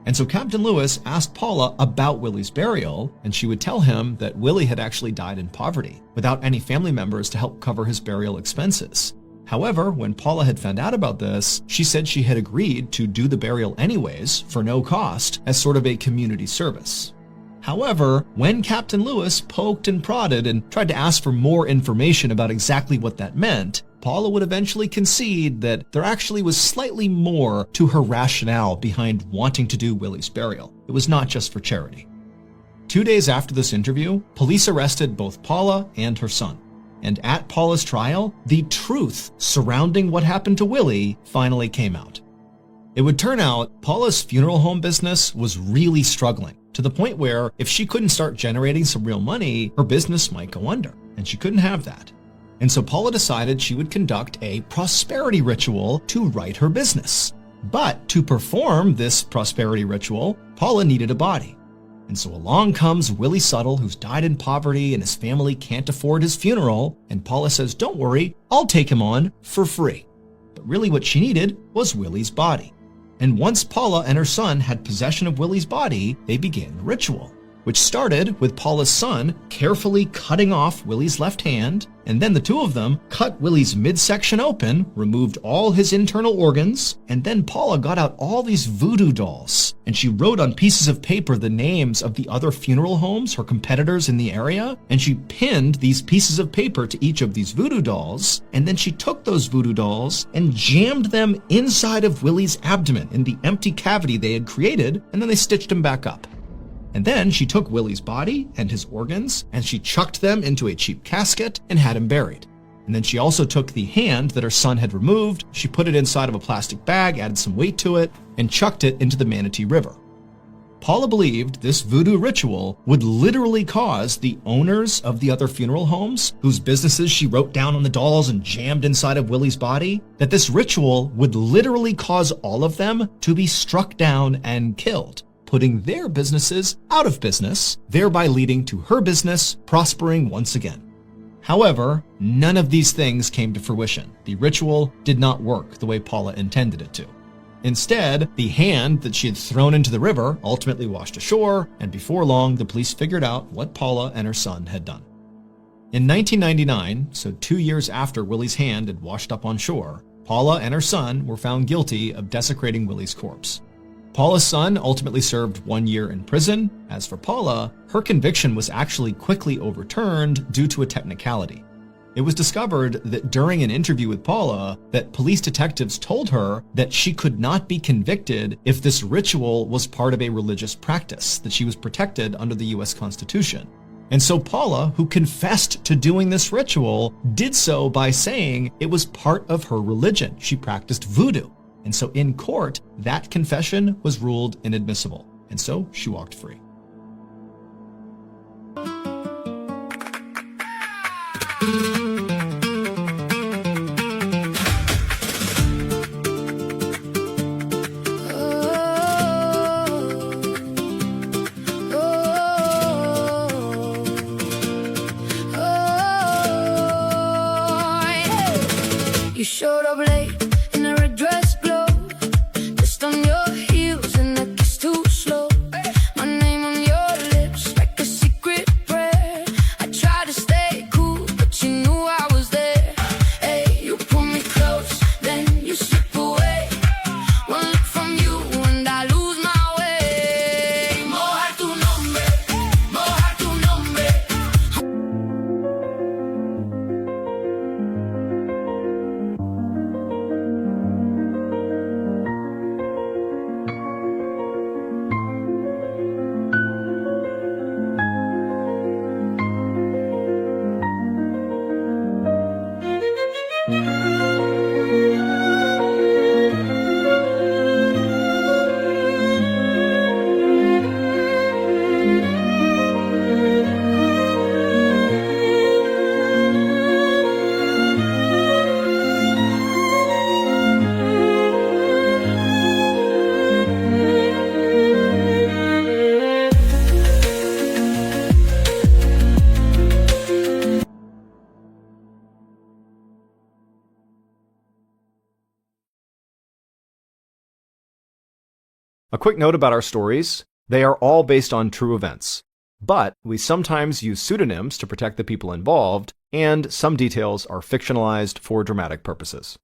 And so Captain Lewis asked Paula about Willie's burial, and she would tell him that Willie had actually died in poverty, without any family members to help cover his burial expenses. However, when Paula had found out about this, she said she had agreed to do the burial anyways, for no cost, as sort of a community service. However, when Captain Lewis poked and prodded and tried to ask for more information about exactly what that meant, Paula would eventually concede that there actually was slightly more to her rationale behind wanting to do Willie's burial. It was not just for charity. 2 days after this interview, police arrested both Paula and her son. And at Paula's trial, the truth surrounding what happened to Willie finally came out. It would turn out Paula's funeral home business was really struggling, to the point where if she couldn't start generating some real money, her business might go under, and she couldn't have that. And so Paula decided she would conduct a prosperity ritual to right her business. But to perform this prosperity ritual, Paula needed a body. And so along comes Willie Suttle, who's died in poverty and his family can't afford his funeral, and Paula says, "Don't worry, I'll take him on for free." But really what she needed was Willie's body. And once Paula and her son had possession of Willie's body, they began the ritual. which started with Paula's son carefully cutting off Willie's left hand, and then the two of them cut Willie's midsection open, removed all his internal organs, and then Paula got out all these voodoo dolls, and she wrote on pieces of paper the names of the other funeral homes, her competitors in the area, and she pinned these pieces of paper to each of these voodoo dolls, and then she took those voodoo dolls and jammed them inside of Willie's abdomen in the empty cavity they had created, and then they stitched him back up. And then she took Willie's body and his organs and she chucked them into a cheap casket and had him buried. And then she also took the hand that her son had removed, she put it inside of a plastic bag, added some weight to it, and chucked it into the Manatee River. Paula believed this voodoo ritual would literally cause the owners of the other funeral homes, whose businesses she wrote down on the dolls and jammed inside of Willie's body, that this ritual would literally cause all of them to be struck down and killed, putting their businesses out of business, thereby leading to her business prospering once again. However, none of these things came to fruition. The ritual did not work the way Paula intended it to. Instead, the hand that she had thrown into the river ultimately washed ashore, and before long, the police figured out what Paula and her son had done. In 1999, so 2 years after Willie's hand had washed up on shore, Paula and her son were found guilty of desecrating Willie's corpse. Paula's son ultimately served 1 year in prison. As for Paula, her conviction was actually quickly overturned due to a technicality. It was discovered that during an interview with Paula, that police detectives told her that she could not be convicted if this ritual was part of a religious practice, that she was protected under the US Constitution. And so Paula, who confessed to doing this ritual, did so by saying it was part of her religion. She practiced voodoo. And so in court, that confession was ruled inadmissible. And so she walked free. You showed up late in a red dress glow, just on your heels and a kiss too slow. My name on your lips like a secret prayer. I tried to stay cool, but you knew I was there. Hey, you pull me close, then you slip away. One look from you and I lose my way. Mojar tu nombre, mojar tu nombre. A quick note about our stories. They are all based on true events, but we sometimes use pseudonyms to protect the people involved, and some details are fictionalized for dramatic purposes.